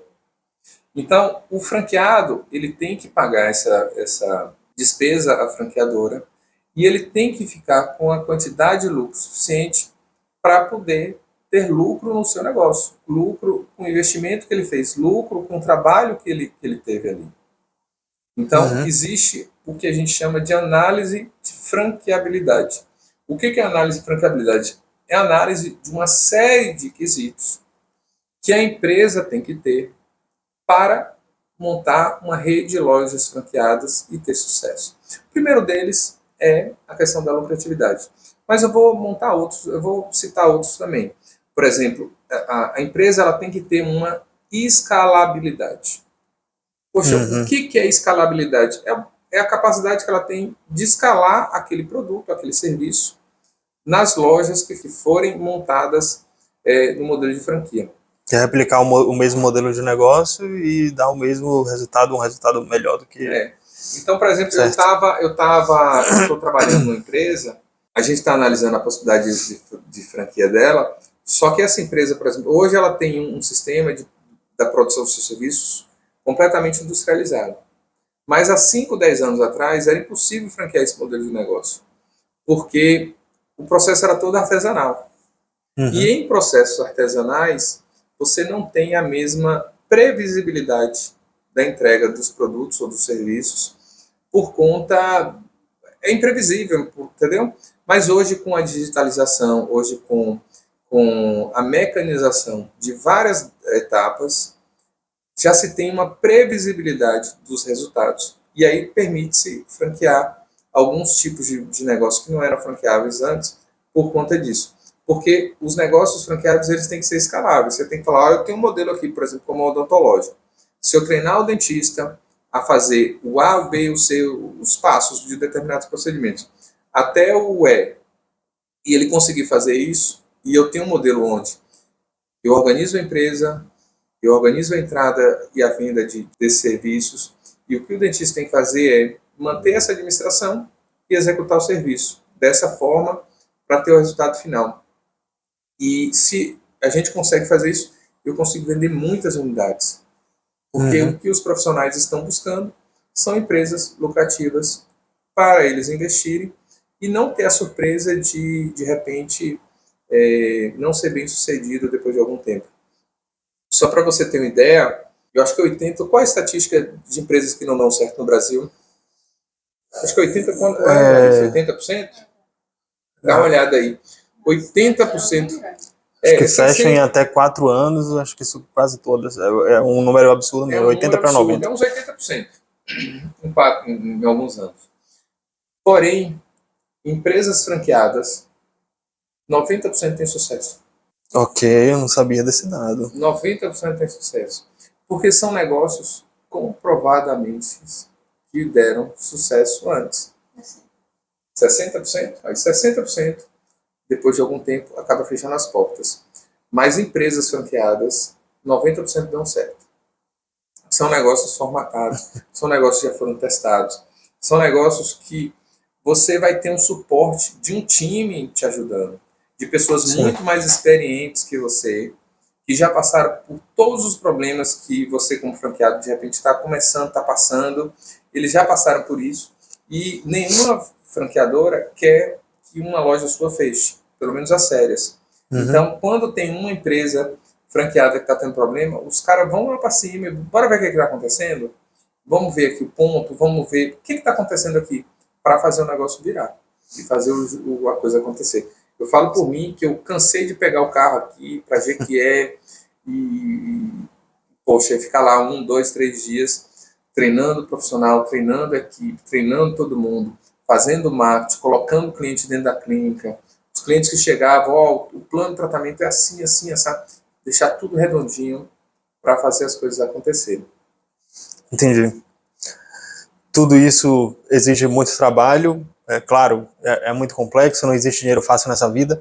Então, o franqueado ele tem que pagar essa despesa à franqueadora e ele tem que ficar com a quantidade de lucro suficiente para poder ter lucro no seu negócio, lucro com o investimento que ele fez, lucro com o trabalho que ele teve ali. Então, existe o que a gente chama de análise de franqueabilidade. O que é análise de franqueabilidade? É a análise de uma série de quesitos que a empresa tem que ter para montar uma rede de lojas franqueadas e ter sucesso. O primeiro deles é a questão da lucratividade. Mas eu vou citar outros também. Por exemplo, a empresa ela tem que ter uma escalabilidade. Poxa, o que é escalabilidade? É a capacidade que ela tem de escalar aquele produto, aquele serviço, nas lojas que forem montadas no modelo de franquia. Que é replicar o mesmo modelo de negócio e dar o mesmo resultado, um resultado melhor do que... Então, por exemplo, Certo. eu estou trabalhando numa empresa, a gente está analisando a possibilidade de franquia dela, só que essa empresa, por exemplo, hoje ela tem um sistema da produção dos seus serviços completamente industrializado. Mas há 5, 10 anos atrás era impossível franquear esse modelo de negócio, porque o processo era todo artesanal. E em processos artesanais, você não tem a mesma previsibilidade da entrega dos produtos ou dos serviços por conta... É imprevisível, entendeu? Mas hoje, com a digitalização, hoje com a mecanização de várias etapas, já se tem uma previsibilidade dos resultados. E aí permite-se franquear alguns tipos de negócios que não eram franqueáveis antes por conta disso. Porque os negócios franqueados eles têm que ser escaláveis. Você tem que falar, eu tenho um modelo aqui, por exemplo, como odontológico. Se eu treinar o dentista a fazer o A, o B, o C, os passos de determinados procedimentos, até o E, e ele conseguir fazer isso, e eu tenho um modelo onde eu organizo a empresa, eu organizo a entrada e a venda desses serviços, e o que o dentista tem que fazer é manter essa administração e executar o serviço dessa forma para ter o resultado final. E se a gente consegue fazer isso, eu consigo vender muitas unidades. Porque o que os profissionais estão buscando são empresas lucrativas para eles investirem e não ter a surpresa de repente, não ser bem sucedido depois de algum tempo. Só para você ter uma ideia, eu acho que 80... Qual é a estatística de empresas que não dão certo no Brasil? Acho que 80%. Quanto é? 80%? Dá uma olhada aí. 80%. Acho que fecha em até 4 anos, acho que isso quase todas. É um número absurdo mesmo, 80 para 90. É uns 80%. Em alguns anos. Porém, empresas franqueadas, 90% tem sucesso. Ok, eu não sabia desse dado. 90% tem sucesso. Porque são negócios comprovadamente que deram sucesso antes. 60%? Aí 60%, depois de algum tempo, acaba fechando as portas. Mas empresas franqueadas, 90% dão certo. São negócios formatados, são negócios que já foram testados, são negócios que você vai ter um suporte de um time te ajudando, de pessoas muito mais experientes que você, que já passaram por todos os problemas que você, como franqueado, de repente está começando, está passando, eles já passaram por isso, e nenhuma franqueadora quer que uma loja sua feche, pelo menos as sérias. Então, quando tem uma empresa franqueada que está tendo problema, os caras vão lá para cima, bora ver o que está acontecendo, vamos ver aqui o ponto, vamos ver o que está acontecendo aqui, para fazer o negócio virar e fazer a coisa acontecer. Eu falo por mim que eu cansei de pegar o carro aqui para ver que poxa, ficar lá 1, 2, 3 dias treinando o profissional, treinando a equipe, treinando todo mundo, fazendo marketing, colocando o cliente dentro da clínica, os clientes que chegavam, o plano de tratamento é assim, assim, sabe? Deixar tudo redondinho para fazer as coisas acontecerem. Entendi. Tudo isso exige muito trabalho, claro, é muito complexo, não existe dinheiro fácil nessa vida,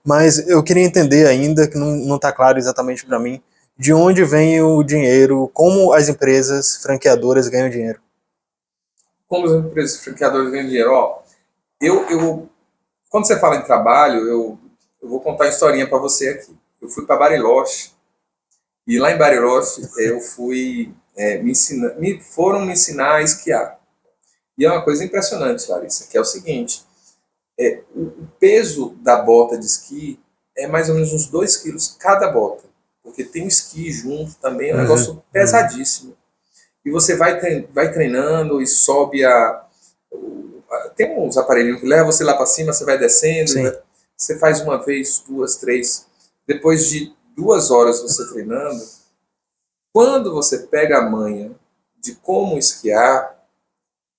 mas eu queria entender ainda, que não está claro exatamente para mim, de onde vem o dinheiro, como as empresas franqueadoras ganham dinheiro. Como as empresas franqueadoras ganham dinheiro? Ó, quando você fala em trabalho, eu vou contar uma historinha para você aqui. Eu fui para Bariloche, e lá em Bariloche eu fui foram me ensinar a esquiar. E é uma coisa impressionante, Larissa, que é o seguinte, o peso da bota de esqui é mais ou menos uns 2 quilos cada bota, porque tem o esqui junto também, é um negócio pesadíssimo. E você vai treinando e sobe tem uns aparelhinhos que levam você lá para cima, você vai descendo, você faz uma vez, 2, 3, depois de 2 horas você treinando, quando você pega a manha de como esquiar,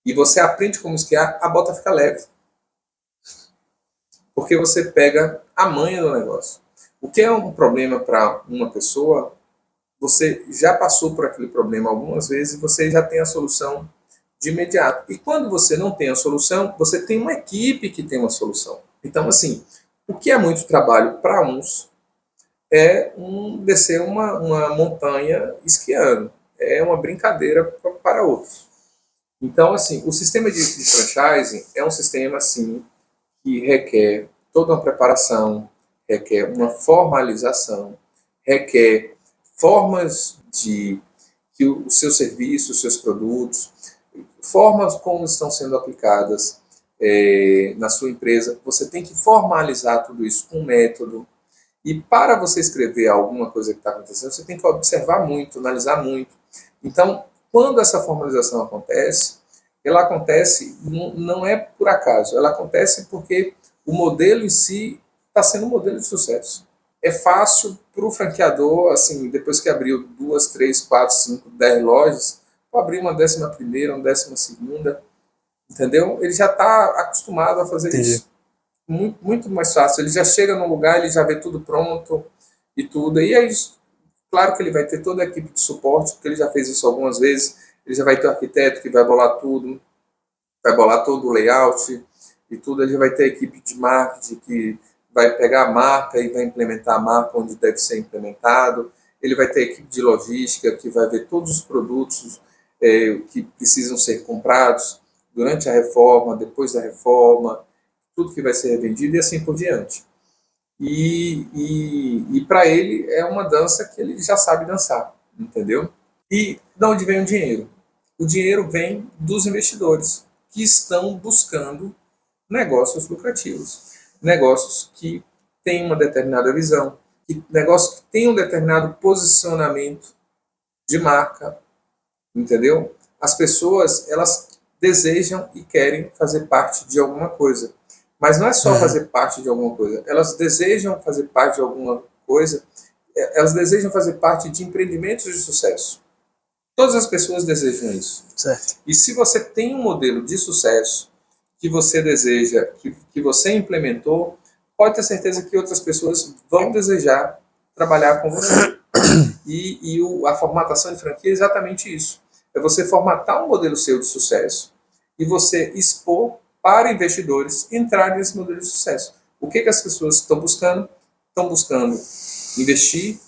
e você aprende como esquiar, a bota fica leve. Porque você pega a manha do negócio. O que é um problema para uma pessoa, você já passou por aquele problema algumas vezes e você já tem a solução de imediato. E quando você não tem a solução, você tem uma equipe que tem uma solução. Então, assim, o que é muito trabalho para uns é descer uma montanha esquiando. É uma brincadeira para outros. Então, assim, o sistema de franchising é um sistema, assim, que requer toda uma preparação, requer uma formalização, requer formas de que os seus serviços, os seus produtos, formas como estão sendo aplicadas na sua empresa. Você tem que formalizar tudo isso com um método. E para você escrever alguma coisa que está acontecendo, você tem que observar muito, analisar muito. Então, quando essa formalização acontece, ela acontece, não é por acaso, ela acontece porque o modelo em si está sendo um modelo de sucesso. É fácil para o franqueador, assim, depois que abriu 2, 3, 4, 5, 10 lojas, abrir uma 11ª, uma 12ª, entendeu? Ele já está acostumado a fazer Entendi. isso. Muito, muito mais fácil. Ele já chega no lugar, ele já vê tudo pronto e tudo. E aí, claro que ele vai ter toda a equipe de suporte, porque ele já fez isso algumas vezes. Ele já vai ter o arquiteto que vai bolar tudo, vai bolar todo o layout e tudo. Ele já vai ter a equipe de marketing que vai pegar a marca e vai implementar a marca onde deve ser implementado. Ele vai ter a equipe de logística que vai ver todos os produtos que precisam ser comprados durante a reforma, depois da reforma, tudo que vai ser revendido e assim por diante. E para ele é uma dança que ele já sabe dançar, entendeu? E de onde vem o dinheiro? O dinheiro vem dos investidores que estão buscando negócios lucrativos, negócios que têm uma determinada visão, negócios que têm um determinado posicionamento de marca, entendeu? As pessoas, elas desejam e querem fazer parte de alguma coisa. Mas não é só fazer parte de alguma coisa. Elas desejam fazer parte de alguma coisa, elas desejam fazer parte de empreendimentos de sucesso. Todas as pessoas desejam isso. Certo. E se você tem um modelo de sucesso que você deseja, que você implementou, pode ter certeza que outras pessoas vão desejar trabalhar com você. A formatação de franquia é exatamente isso. É você formatar um modelo seu de sucesso e você expor para investidores entrarem nesse modelo de sucesso. O que as pessoas estão buscando? Estão buscando investir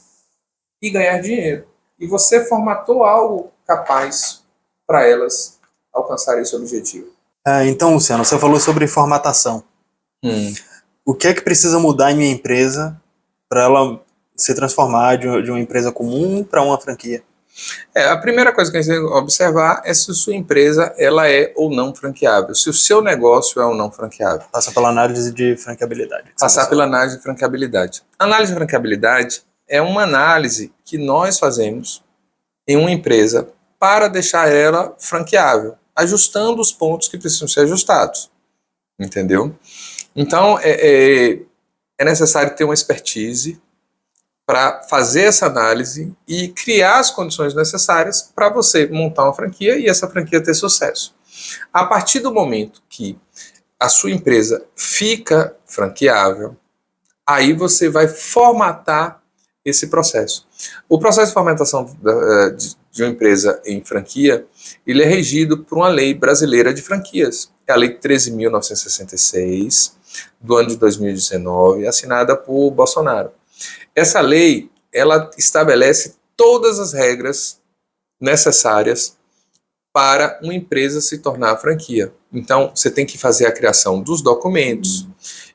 e ganhar dinheiro. E você formatou algo capaz para elas alcançarem esse objetivo. Então, Luciano, você falou sobre formatação. O que é que precisa mudar em minha empresa para ela se transformar de uma empresa comum para uma franquia? A primeira coisa que a gente tem que observar é se a sua empresa ela é ou não franqueável, se o seu negócio é ou não franqueável. Passa pela análise de franqueabilidade. Passar pela análise de franqueabilidade. A análise de franqueabilidade é uma análise que nós fazemos em uma empresa para deixar ela franqueável, ajustando os pontos que precisam ser ajustados. Entendeu? Então, é necessário ter uma expertise para fazer essa análise e criar as condições necessárias para você montar uma franquia e essa franquia ter sucesso. A partir do momento que a sua empresa fica franqueável, aí você vai formatar esse processo. O processo de formatação de uma empresa em franquia, ele é regido por uma lei brasileira de franquias. É a Lei 13.966, do ano de 2019, assinada por Bolsonaro. Essa lei, ela estabelece todas as regras necessárias para uma empresa se tornar franquia. Então, você tem que fazer a criação dos documentos,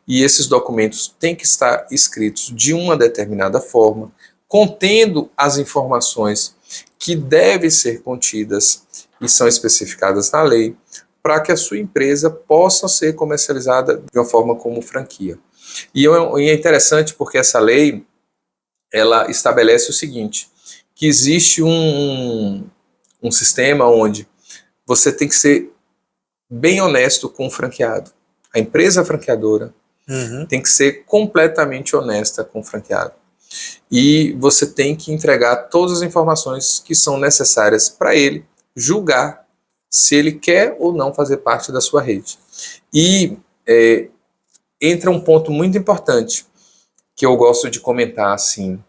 e esses documentos têm que estar escritos de uma determinada forma, contendo as informações que devem ser contidas e são especificadas na lei, para que a sua empresa possa ser comercializada de uma forma como franquia. E é interessante porque essa lei, ela estabelece o seguinte, que existe um sistema onde você tem que ser bem honesto com o franqueado. A empresa franqueadora tem que ser completamente honesta com o franqueado. E você tem que entregar todas as informações que são necessárias para ele julgar se ele quer ou não fazer parte da sua rede. E entra um ponto muito importante que eu gosto de comentar, assim,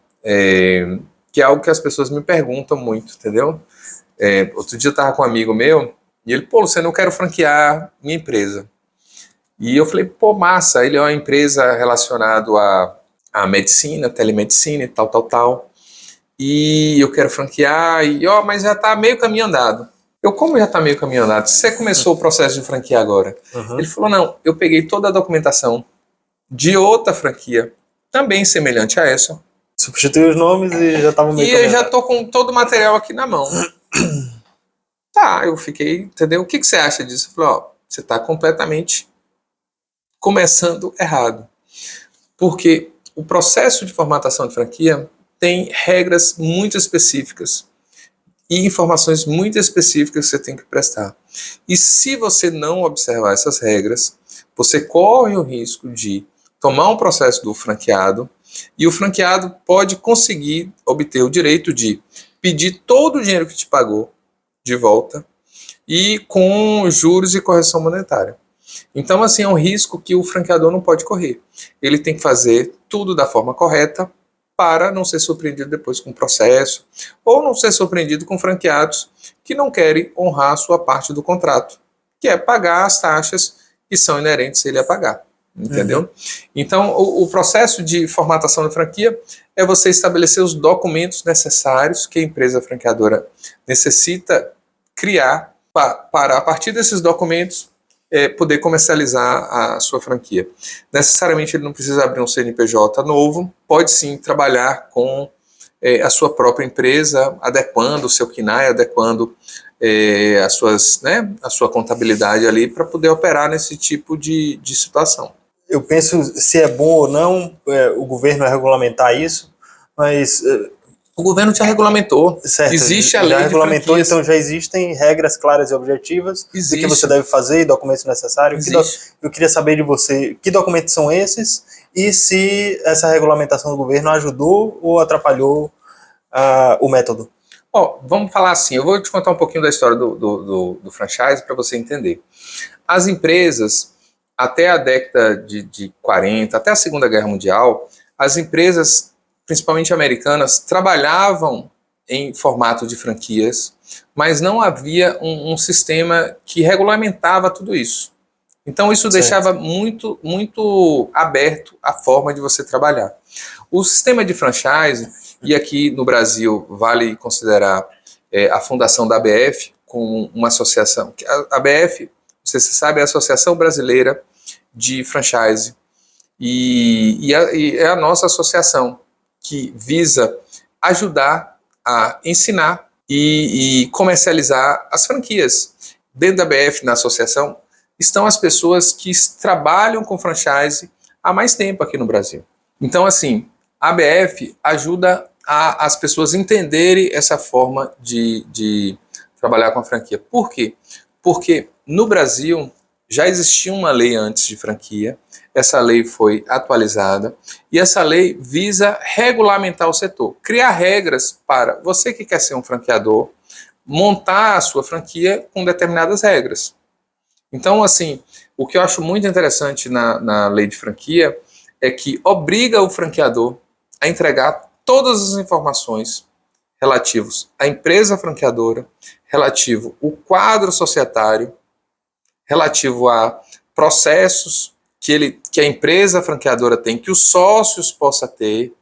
que é algo que as pessoas me perguntam muito, entendeu? Outro dia eu estava com um amigo meu, e ele, Luciano, eu quero franquear minha empresa. E eu falei, massa, ele é uma empresa relacionada à medicina, telemedicina e tal. E eu quero franquear, mas já está meio caminho andado. como já está meio caminho andado, você começou o processo de franquia agora. Ele falou, não, eu peguei toda a documentação de outra franquia, também semelhante a essa. Substituiu os nomes e já estava meio E eu já caminhado. estou com todo o material aqui na mão. Tá, eu fiquei, entendeu? O que você acha disso? Eu falei, ó, você está completamente começando errado. Porque o processo de formatação de franquia tem regras muito específicas e informações muito específicas que você tem que prestar. E se você não observar essas regras, você corre o risco de tomar um processo do franqueado e o franqueado pode conseguir obter o direito de pedir todo o dinheiro que te pagou de volta e com juros e correção monetária. Então, assim, é um risco que o franqueador não pode correr. Ele tem que fazer tudo da forma correta para não ser surpreendido depois com o processo ou não ser surpreendido com franqueados que não querem honrar a sua parte do contrato, que é pagar as taxas que são inerentes a ele a pagar. Entendeu? Então, o processo de formatação da franquia é você estabelecer os documentos necessários que a empresa franqueadora necessita criar para a partir desses documentos, poder comercializar a sua franquia. Necessariamente ele não precisa abrir um CNPJ novo, pode sim trabalhar com a sua própria empresa, adequando o seu KNAI, adequando a sua contabilidade ali para poder operar nesse tipo de situação. Eu penso se é bom ou não o governo vai regulamentar isso, mas... O governo já regulamentou. Certo, Existe a já lei regulamentou, de franquias. então já existem regras claras e objetivas do que Existe. você deve fazer e documentos necessários. Eu queria saber de você que documentos são esses e se essa regulamentação do governo ajudou ou atrapalhou o método. Vamos falar assim, eu vou te contar um pouquinho da história do franchise para você entender. As empresas, até a década de 40, até a Segunda Guerra Mundial, as empresas, principalmente americanas, trabalhavam em formato de franquias, mas não havia um sistema que regulamentava tudo isso. Então isso deixava muito, muito aberto a forma de você trabalhar. O sistema de franchise, e aqui no Brasil vale considerar a fundação da ABF como uma associação. A ABF, você sabe, é a Associação Brasileira de Franchise, e é a nossa associação que visa ajudar a ensinar e comercializar as franquias. Dentro da ABF, na associação, estão as pessoas que trabalham com franchise há mais tempo aqui no Brasil. Então, assim, a ABF ajuda as pessoas entenderem essa forma de trabalhar com a franquia. Por quê? Porque no Brasil já existia uma lei antes de franquia, essa lei foi atualizada e essa lei visa regulamentar o setor, criar regras para você que quer ser um franqueador, montar a sua franquia com determinadas regras. Então, assim, o que eu acho muito interessante na lei de franquia é que obriga o franqueador a entregar todas as informações relativos à empresa franqueadora, relativo ao quadro societário, relativo a processos que a empresa franqueadora tem, que os sócios possam ter,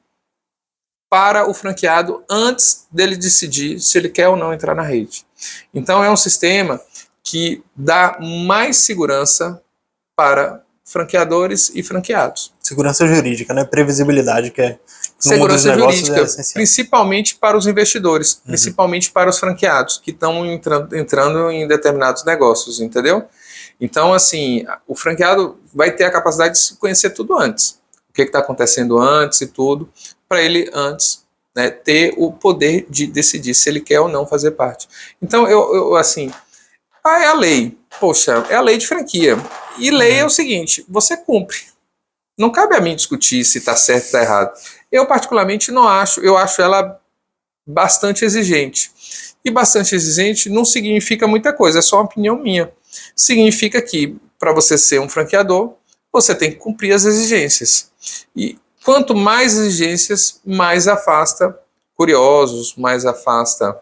para o franqueado antes dele decidir se ele quer ou não entrar na rede. Então é um sistema que dá mais segurança para franqueadores e franqueados. Segurança jurídica, né? Previsibilidade, que é segurança jurídica, principalmente para os investidores, principalmente para os franqueados que estão entrando em determinados negócios, entendeu? Então, assim, o franqueado vai ter a capacidade de se conhecer tudo antes. O que está acontecendo antes e tudo, para ele antes, né, ter o poder de decidir se ele quer ou não fazer parte. Então, eu assim, é a lei. Poxa, é a lei de franquia. E lei é o seguinte, você cumpre. Não cabe a mim discutir se está certo ou está errado. Eu, particularmente, não acho. Eu acho ela bastante exigente. E bastante exigente não significa muita coisa, é só uma opinião minha. Significa que, para você ser um franqueador, você tem que cumprir as exigências. E quanto mais exigências, mais afasta curiosos, mais afasta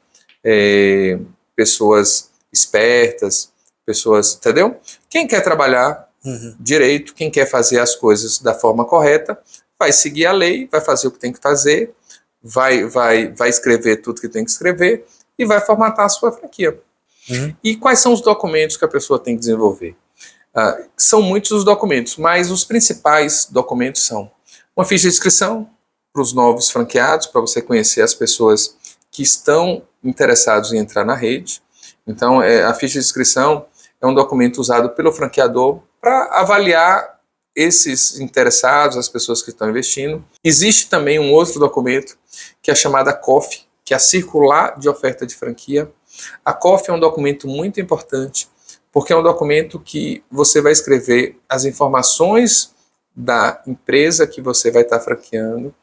pessoas espertas, pessoas, entendeu? Quem quer trabalhar direito, quem quer fazer as coisas da forma correta, vai seguir a lei, vai fazer o que tem que fazer, vai escrever tudo que tem que escrever e vai formatar a sua franquia. E quais são os documentos que a pessoa tem que desenvolver? São muitos os documentos, mas os principais documentos são uma ficha de inscrição para os novos franqueados, para você conhecer as pessoas que estão interessados em entrar na rede. Então, a ficha de inscrição é um documento usado pelo franqueador para avaliar esses interessados, as pessoas que estão investindo. Existe também um outro documento que é chamada COF, que é a Circular de Oferta de Franquia. A COF é um documento muito importante, porque é um documento que você vai escrever as informações da empresa que você vai estar franqueando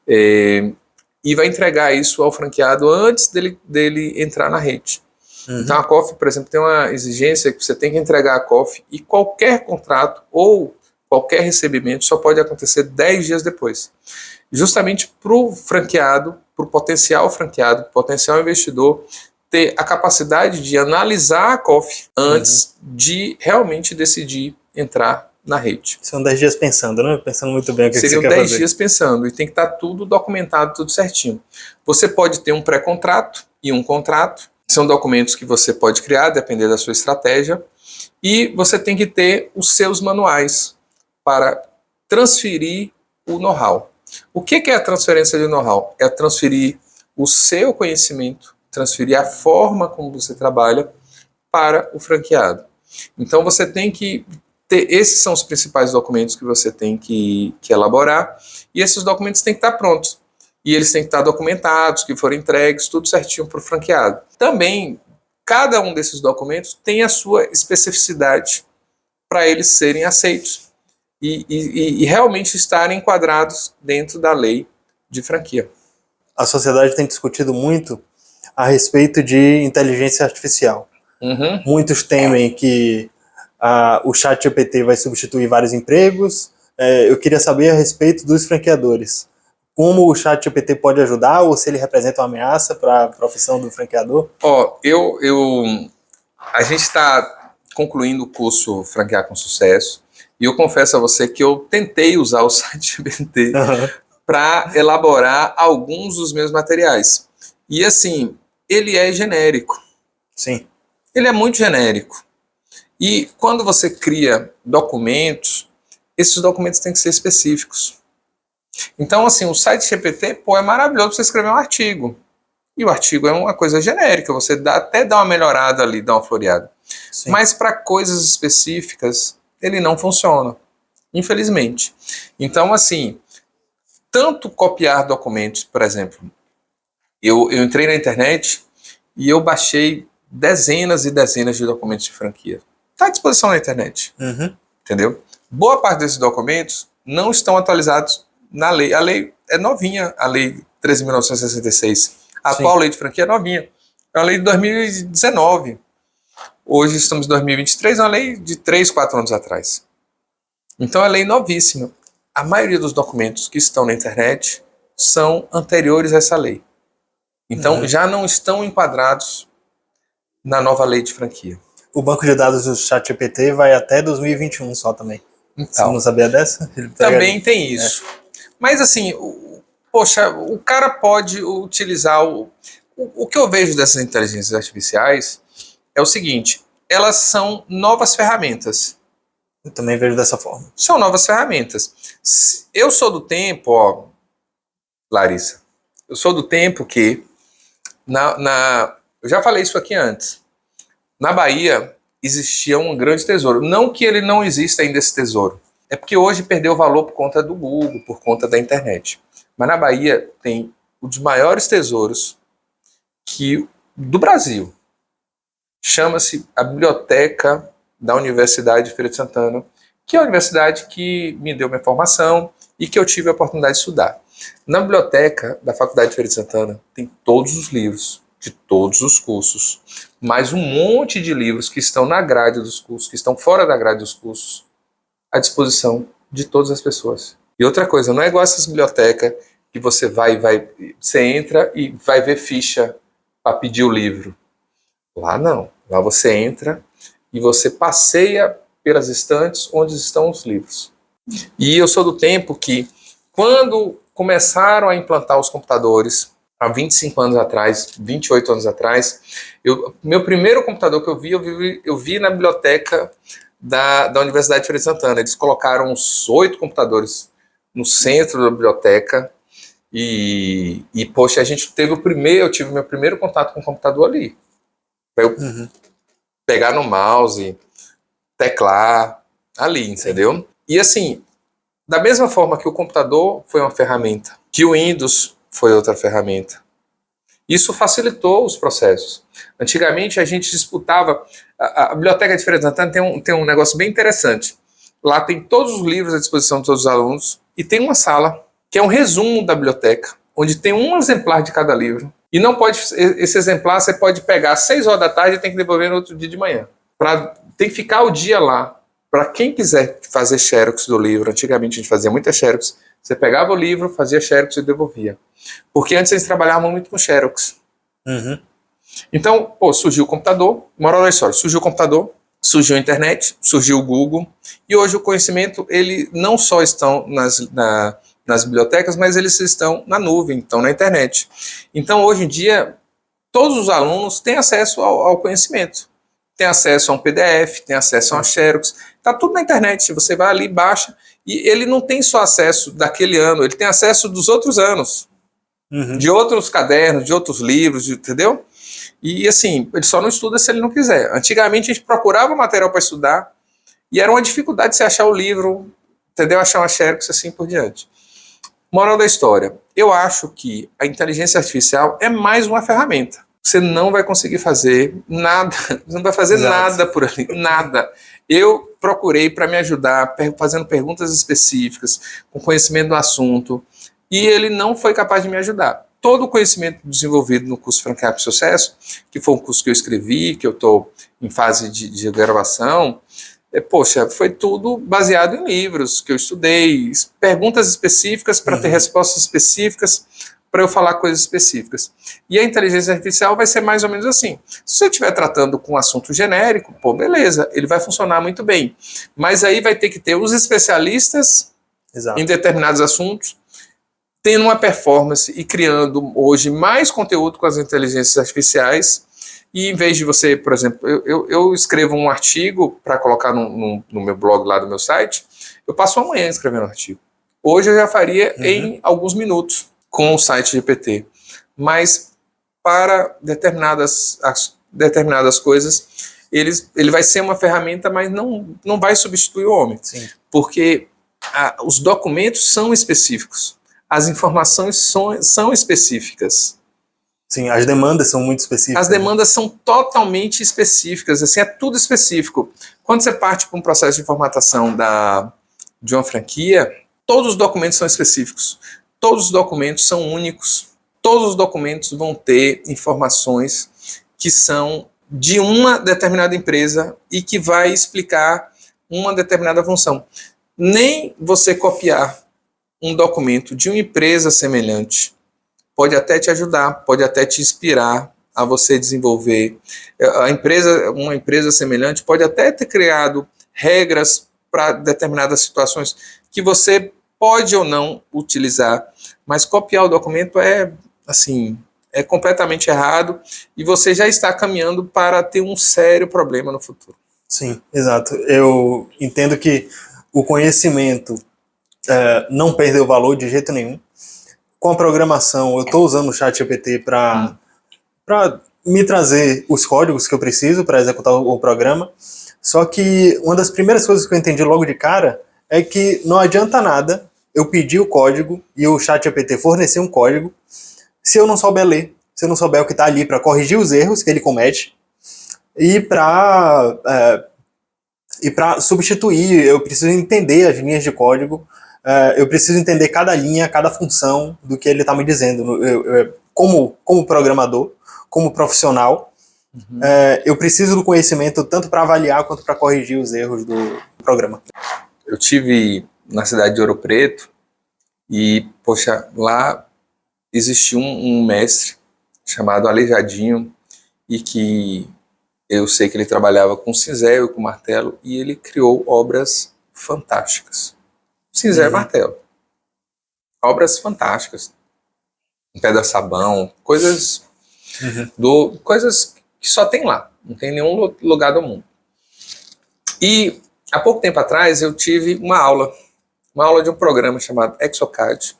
e vai entregar isso ao franqueado antes dele entrar na rede. Então a COF, por exemplo, tem uma exigência que você tem que entregar a COF e qualquer contrato ou qualquer recebimento só pode acontecer 10 dias depois. Justamente para o franqueado, para o potencial franqueado, potencial investidor, ter a capacidade de analisar a COF antes de realmente decidir entrar na rede. São 10 dias pensando, né? Pensando muito bem o que Seriam você quer 10 fazer. dias pensando, e tem que estar tudo documentado, tudo certinho. Você pode ter um pré-contrato e um contrato, são documentos que você pode criar, dependendo da sua estratégia, e você tem que ter os seus manuais para transferir o know-how. O que é a transferência de know-how? É transferir o seu conhecimento, transferir a forma como você trabalha para o franqueado. Então você tem que ter, esses são os principais documentos que você tem que elaborar, e esses documentos têm que estar prontos. E eles têm que estar documentados, que foram entregues, tudo certinho para o franqueado. Também, cada um desses documentos tem a sua especificidade para eles serem aceitos e realmente estarem enquadrados dentro da lei de franquia. A sociedade tem discutido muito a respeito de inteligência artificial. Muitos temem que o ChatGPT vai substituir vários empregos. Eu queria saber a respeito dos franqueadores. Como o ChatGPT pode ajudar ou se ele representa uma ameaça para a profissão do franqueador? A gente está concluindo o curso Franquear com Sucesso e eu confesso a você que eu tentei usar o ChatGPT para elaborar alguns dos meus materiais. E assim, ele é genérico. Sim. Ele é muito genérico. E quando você cria documentos, esses documentos têm que ser específicos. Então, assim, o site GPT é maravilhoso para você escrever um artigo. E o artigo é uma coisa genérica, você até dá uma melhorada ali, dá uma floreada. Sim. Mas para coisas específicas, ele não funciona, infelizmente. Então, assim, tanto copiar documentos, por exemplo, eu entrei na internet e eu baixei dezenas e dezenas de documentos de franquia. Está à disposição na internet, entendeu? Boa parte desses documentos não estão atualizados na lei. A lei é novinha, a lei 13.966. A atual lei de franquia é novinha. É uma lei de 2019. Hoje estamos em 2023, é uma lei de 3, 4 anos atrás. Então é lei novíssima. A maioria dos documentos que estão na internet são anteriores a essa lei. Então já não estão enquadrados na nova lei de franquia. O banco de dados do ChatGPT vai até 2021 só também. Então, você não sabia dessa? Também tem isso. Mas assim, o cara pode utilizar... O que eu vejo dessas inteligências artificiais é o seguinte, elas são novas ferramentas. Eu também vejo dessa forma. São novas ferramentas. Eu sou do tempo, Larissa, eu sou do tempo que, eu já falei isso aqui antes, na Bahia existia um grande tesouro. Não que ele não exista ainda esse tesouro, é porque hoje perdeu valor por conta do Google, por conta da internet. Mas na Bahia tem um dos maiores tesouros do Brasil. Chama-se a Biblioteca da Universidade de Feira de Santana, que é a universidade que me deu minha formação e que eu tive a oportunidade de estudar. Na biblioteca da Faculdade de Feira de Santana tem todos os livros de todos os cursos, mais um monte de livros que estão na grade dos cursos, que estão fora da grade dos cursos, à disposição de todas as pessoas. E outra coisa, não é igual essas bibliotecas que você você entra e vai ver ficha para pedir o livro. Lá não. Lá você entra e você passeia pelas estantes onde estão os livros. E eu sou do tempo que, quando começaram a implantar os computadores, há 25 anos atrás, 28 anos atrás, meu primeiro computador que eu vi na biblioteca da Universidade de Feira de Santana. Eles colocaram uns 8 computadores no centro da biblioteca poxa, eu tive meu primeiro contato com o computador ali. Pra eu pegar no mouse, teclar, ali, entendeu? E assim, da mesma forma que o computador foi uma ferramenta, que o Windows foi outra ferramenta, isso facilitou os processos. Antigamente a gente disputava, a Biblioteca de Feira de Santana tem um negócio bem interessante. Lá tem todos os livros à disposição de todos os alunos e tem uma sala que é um resumo da biblioteca, onde tem um exemplar de cada livro. E não pode, esse exemplar você pode pegar às 6 horas da tarde e tem que devolver no outro dia de manhã. Tem que ficar o dia lá. Para quem quiser fazer xerox do livro, antigamente a gente fazia muita xerox, você pegava o livro, fazia xerox e devolvia. Porque antes eles trabalhavam muito com xerox. Então, surgiu o computador, moral da história, surgiu o computador, surgiu a internet, surgiu o Google, e hoje o conhecimento, ele não só estão nas bibliotecas, mas eles estão na nuvem, estão na internet. Então, hoje em dia, todos os alunos têm acesso ao conhecimento. Tem acesso a um PDF, tem acesso a uma xerox, está tudo na internet. Você vai ali, baixa, e ele não tem só acesso daquele ano, ele tem acesso dos outros anos, de outros cadernos, de outros livros, entendeu? E assim, ele só não estuda se ele não quiser. Antigamente a gente procurava material para estudar, e era uma dificuldade você achar o livro, entendeu? Achar uma xerox, assim por diante. Moral da história, eu acho que a inteligência artificial é mais uma ferramenta. Você não vai conseguir fazer nada, você não vai fazer nada por ali, nada. Eu procurei para me ajudar, fazendo perguntas específicas, com conhecimento do assunto, e ele não foi capaz de me ajudar. Todo o conhecimento desenvolvido no curso Franquear com Sucesso, que foi um curso que eu escrevi, que eu estou em fase de gravação, poxa, foi tudo baseado em livros que eu estudei, perguntas específicas para ter respostas específicas, para eu falar coisas específicas. E a inteligência artificial vai ser mais ou menos assim. Se você estiver tratando com um assunto genérico, beleza, ele vai funcionar muito bem. Mas aí vai ter que ter os especialistas em determinados assuntos, tendo uma performance e criando hoje mais conteúdo com as inteligências artificiais. E em vez de você, por exemplo, eu escrevo um artigo para colocar no meu blog lá do meu site, eu passo uma manhã escrevendo um artigo. Hoje eu já faria em alguns minutos com o site GPT. Mas para determinadas coisas, ele vai ser uma ferramenta, mas não vai substituir o homem. Sim. Porque os documentos são específicos. As informações são específicas. Sim, as demandas são muito específicas. As demandas são totalmente específicas, assim, é tudo específico. Quando você parte para um processo de formatação de uma franquia, todos os documentos são específicos, todos os documentos são únicos, todos os documentos vão ter informações que são de uma determinada empresa e que vai explicar uma determinada função. Nem você copiar um documento de uma empresa semelhante pode até te ajudar, pode até te inspirar a você desenvolver. Uma empresa semelhante pode até ter criado regras para determinadas situações que você pode ou não utilizar, mas copiar o documento é completamente errado e você já está caminhando para ter um sério problema no futuro. Sim, exato. Eu entendo que o conhecimento não perdeu valor de jeito nenhum. Com a programação, eu estou usando o ChatGPT para me trazer os códigos que eu preciso para executar o programa. Só que uma das primeiras coisas que eu entendi logo de cara é que não adianta nada eu pedir o código e o ChatGPT fornecer um código se eu não souber ler, se eu não souber o que está ali para corrigir os erros que ele comete e para substituir. Eu preciso entender as linhas de código. Eu preciso entender cada linha, cada função do que ele está me dizendo. Como programador, como profissional, eu preciso do conhecimento tanto para avaliar quanto para corrigir os erros do programa. Eu tive na cidade de Ouro Preto e, poxa, lá existiu um mestre chamado Aleijadinho e que eu sei que ele trabalhava com cinzel e com martelo e ele criou obras fantásticas. Cinzel e martelo. Obras fantásticas. um pedra-sabão, coisas coisas que só tem lá, não tem em nenhum lugar do mundo. E há pouco tempo atrás eu tive uma aula de um programa chamado Exocad.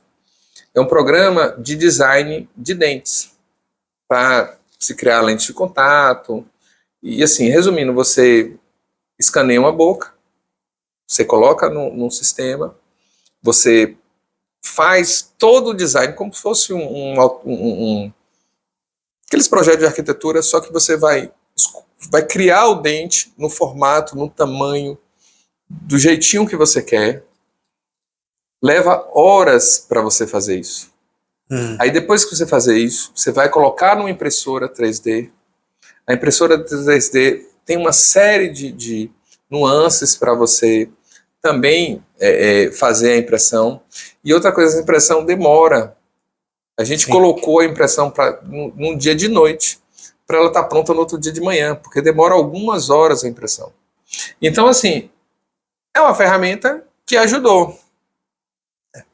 É um programa de design de dentes, para se criar lente de contato. E assim, resumindo, você escaneia uma boca, você coloca num sistema, você faz todo o design como se fosse aqueles projetos de arquitetura, só que você vai criar o dente no formato, no tamanho, do jeitinho que você quer. Leva horas para você fazer isso. Aí depois que você fazer isso, você vai colocar numa impressora 3D. A impressora 3D tem uma série de nuances para você também fazer a impressão. E outra coisa, a impressão demora. A gente colocou a impressão num dia de noite, para ela estar pronta no outro dia de manhã, porque demora algumas horas a impressão. Então, assim, é uma ferramenta que ajudou.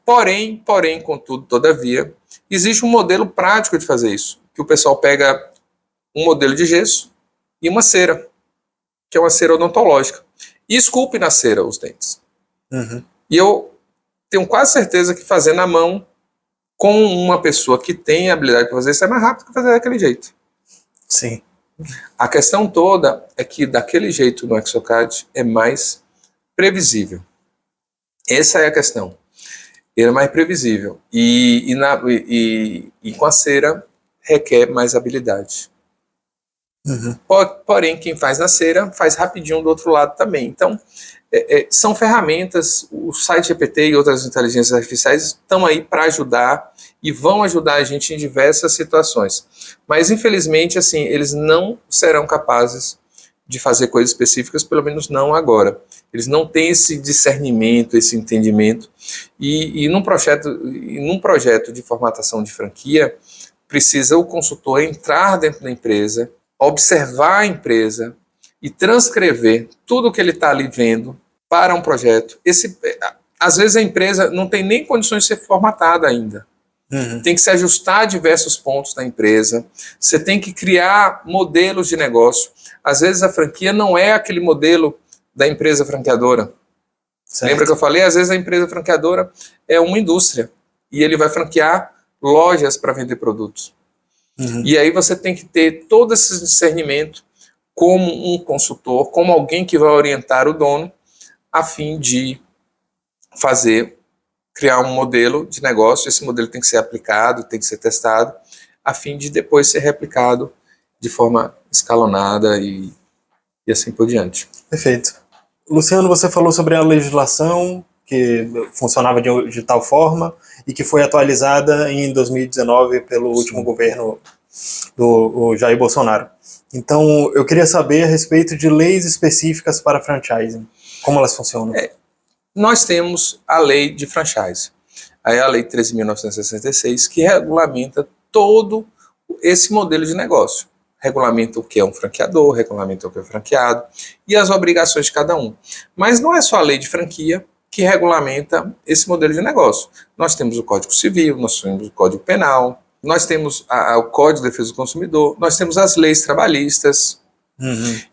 Porém, contudo, todavia, existe um modelo prático de fazer isso, que o pessoal pega um modelo de gesso e uma cera, que é uma cera odontológica, e esculpe na cera os dentes. E eu tenho quase certeza que fazer na mão com uma pessoa que tem a habilidade de fazer isso é mais rápido que fazer daquele jeito. Sim. A questão toda é que daquele jeito no Exocad é mais previsível. Essa é a questão. Ele é mais previsível. E com a cera requer mais habilidade. Porém, quem faz na cera faz rapidinho do outro lado também. Então, são ferramentas, o site GPT e outras inteligências artificiais estão aí para ajudar e vão ajudar a gente em diversas situações. Mas, infelizmente, assim, eles não serão capazes de fazer coisas específicas, pelo menos não agora. Eles não têm esse discernimento, esse entendimento. E num projeto de formatação de franquia, precisa o consultor entrar dentro da empresa, observar a empresa e transcrever tudo o que ele está ali vendo para um projeto. Às vezes a empresa não tem nem condições de ser formatada ainda. Tem que se ajustar a diversos pontos da empresa. Você tem que criar modelos de negócio. Às vezes a franquia não é aquele modelo da empresa franqueadora. Certo. Lembra que eu falei? Às vezes a empresa franqueadora é uma indústria e ele vai franquear lojas para vender produtos. E aí você tem que ter todo esse discernimento como um consultor, como alguém que vai orientar o dono a fim de criar um modelo de negócio. Esse modelo tem que ser aplicado, tem que ser testado, a fim de depois ser replicado de forma escalonada e assim por diante. Perfeito. Luciano, você falou sobre a legislação que funcionava de tal forma e que foi atualizada em 2019 pelo último governo do Jair Bolsonaro. Então, eu queria saber a respeito de leis específicas para franchising. Como elas funcionam? Nós temos a lei de franchise. Aí a lei 13.966, que regulamenta todo esse modelo de negócio. Regulamenta o que é um franqueador, regulamenta o que é franqueado e as obrigações de cada um. Mas não é só a lei de franquia que regulamenta esse modelo de negócio. Nós temos o Código Civil, nós temos o Código Penal, nós temos o Código de Defesa do Consumidor, nós temos as leis trabalhistas.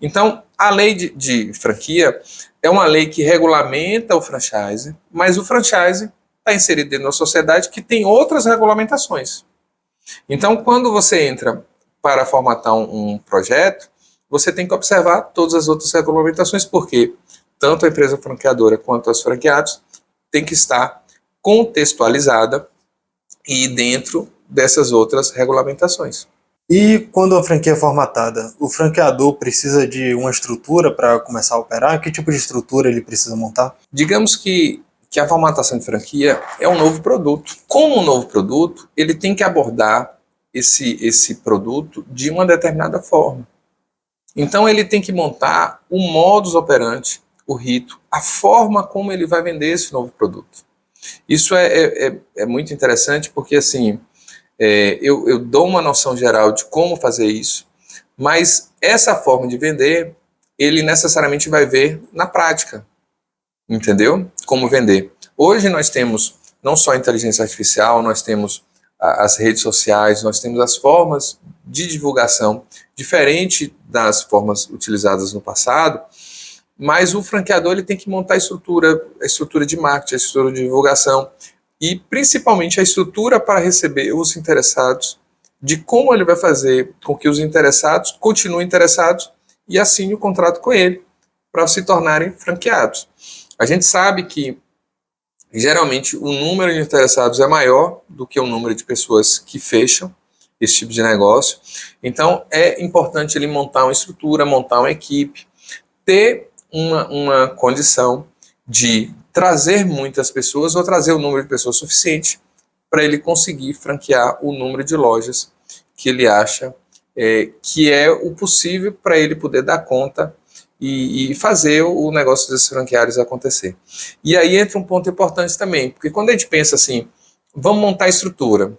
Então, a lei de franquia é uma lei que regulamenta o franchise, mas o franchise está inserido dentro da sociedade que tem outras regulamentações. Então, quando você entra para formatar um projeto, você tem que observar todas as outras regulamentações, porque tanto a empresa franqueadora quanto os franqueados têm que estar contextualizada e dentro dessas outras regulamentações. E quando a franquia é formatada, o franqueador precisa de uma estrutura para começar a operar? Que tipo de estrutura ele precisa montar? Digamos que a formatação de franquia é um novo produto. Como um novo produto, ele tem que abordar esse produto de uma determinada forma. Então ele tem que montar o modus operandi, o rito, a forma como ele vai vender esse novo produto. Isso é muito interessante porque assim, eu dou uma noção geral de como fazer isso, mas essa forma de vender, ele necessariamente vai ver na prática, entendeu? Como vender. Hoje nós temos não só inteligência artificial, nós temos as redes sociais, nós temos as formas de divulgação diferente das formas utilizadas no passado, mas o franqueador ele tem que montar a estrutura de marketing, a estrutura de divulgação e principalmente a estrutura para receber os interessados, de como ele vai fazer com que os interessados continuem interessados e assinem o contrato com ele para se tornarem franqueados. A gente sabe que geralmente o número de interessados é maior do que o número de pessoas que fecham esse tipo de negócio. Então é importante ele montar uma estrutura, montar uma equipe, ter uma condição de trazer muitas pessoas ou trazer o número de pessoas suficiente para ele conseguir franquear o número de lojas que ele acha que é o possível para ele poder dar conta e fazer o negócio desses franqueários acontecer. E aí entra um ponto importante também, porque quando a gente pensa assim, vamos montar a estrutura,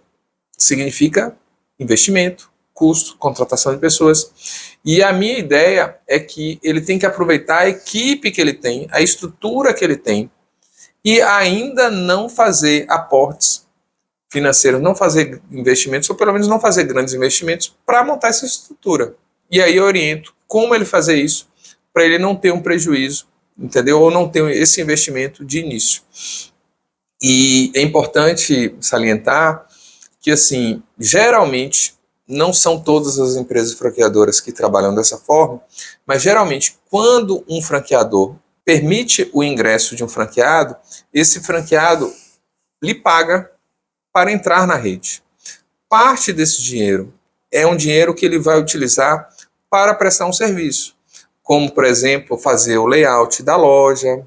significa investimento, custo, contratação de pessoas. E a minha ideia é que ele tem que aproveitar a equipe que ele tem, a estrutura que ele tem, e ainda não fazer aportes financeiros, não fazer investimentos, ou pelo menos não fazer grandes investimentos para montar essa estrutura. E aí eu oriento como ele fazer isso, para ele não ter um prejuízo, entendeu? Ou não ter esse investimento de início. E é importante salientar que, assim, geralmente, não são todas as empresas franqueadoras que trabalham dessa forma, mas geralmente, quando um franqueador permite o ingresso de um franqueado, esse franqueado lhe paga para entrar na rede. Parte desse dinheiro é um dinheiro que ele vai utilizar para prestar um serviço, como, por exemplo, fazer o layout da loja,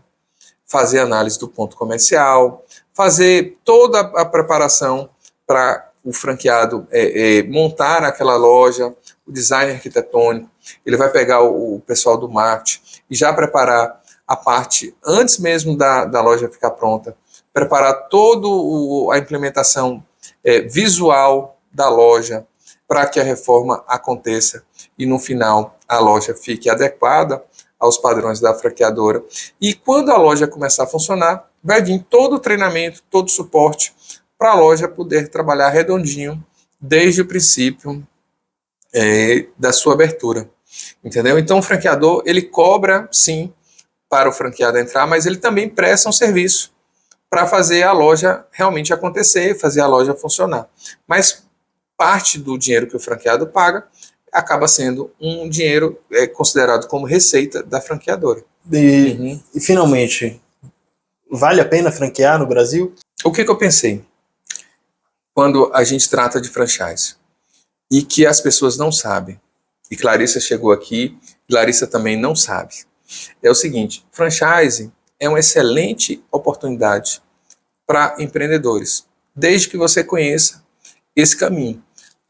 fazer análise do ponto comercial, fazer toda a preparação para o franqueado montar aquela loja, o design arquitetônico, ele vai pegar o pessoal do marketing e já preparar a parte, antes mesmo da loja ficar pronta, preparar toda a implementação visual da loja para que a reforma aconteça e no final a loja fique adequada aos padrões da franqueadora. E quando a loja começar a funcionar, vai vir todo o treinamento, todo o suporte para a loja poder trabalhar redondinho desde o princípio da sua abertura. Entendeu? Então o franqueador, ele cobra sim para o franqueado entrar, mas ele também presta um serviço para fazer a loja realmente acontecer, fazer a loja funcionar. Mas parte do dinheiro que o franqueado paga acaba sendo um dinheiro considerado como receita da franqueadora. E finalmente, vale a pena franquear no Brasil? O que eu pensei quando a gente trata de franchise e que as pessoas não sabem, e Clarissa chegou aqui, Larissa também não sabe, é o seguinte: franchise é uma excelente oportunidade para empreendedores, desde que você conheça esse caminho,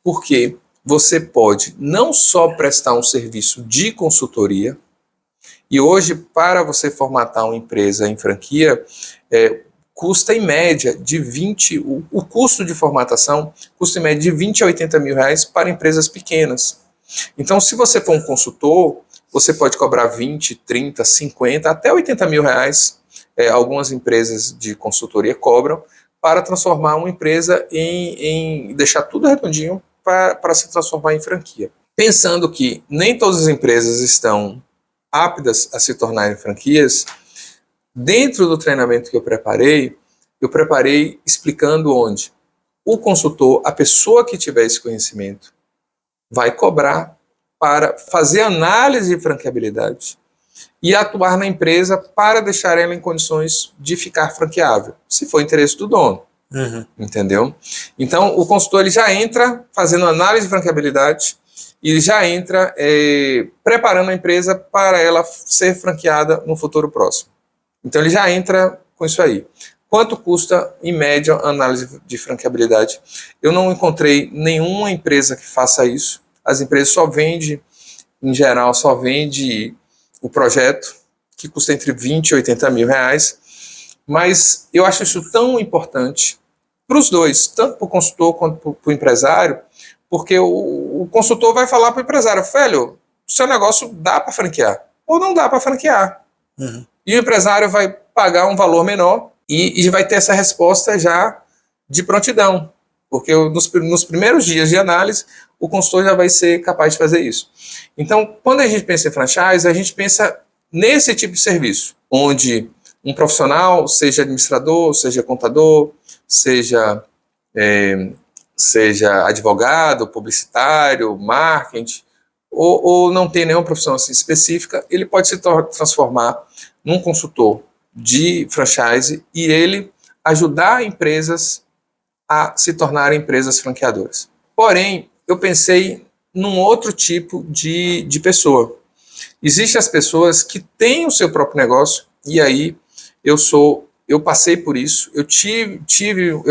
porque você pode não só prestar um serviço de consultoria, e hoje, para você formatar uma empresa em franquia, custa em média de 20, o custo de formatação custa em média de 20 a 80 mil reais para empresas pequenas. Então, se você for um consultor, você pode cobrar 20, 30, 50, até 80 mil reais, algumas empresas de consultoria cobram, para transformar uma empresa em deixar tudo redondinho para se transformar em franquia. Pensando que nem todas as empresas estão aptas a se tornarem franquias, dentro do treinamento que eu preparei explicando onde o consultor, a pessoa que tiver esse conhecimento, vai cobrar para fazer análise de franqueabilidade e atuar na empresa para deixar ela em condições de ficar franqueável, se for interesse do dono. Entendeu? Então, o consultor ele já entra fazendo análise de franqueabilidade e ele já entra preparando a empresa para ela ser franqueada no futuro próximo. Então, ele já entra com isso aí. Quanto custa, em média, a análise de franqueabilidade? Eu não encontrei nenhuma empresa que faça isso. As empresas só vendem, em geral, só vende o projeto, que custa entre 20 e 80 mil reais. Mas eu acho isso tão importante para os dois, tanto para o consultor quanto para o empresário, porque o consultor vai falar para o empresário: velho, o seu negócio dá para franquear ou não dá para franquear. E o empresário vai pagar um valor menor e vai ter essa resposta já de prontidão, porque nos primeiros dias de análise, o consultor já vai ser capaz de fazer isso. Então, quando a gente pensa em franchise, a gente pensa nesse tipo de serviço, onde um profissional, seja administrador, seja contador, seja advogado, publicitário, marketing, ou não tem nenhuma profissão assim específica, ele pode se transformar num consultor de franchise e ele ajudar empresas a se tornarem empresas franqueadoras. Porém, eu pensei num outro tipo de pessoa. Existem as pessoas que têm o seu próprio negócio, e aí eu passei por isso, eu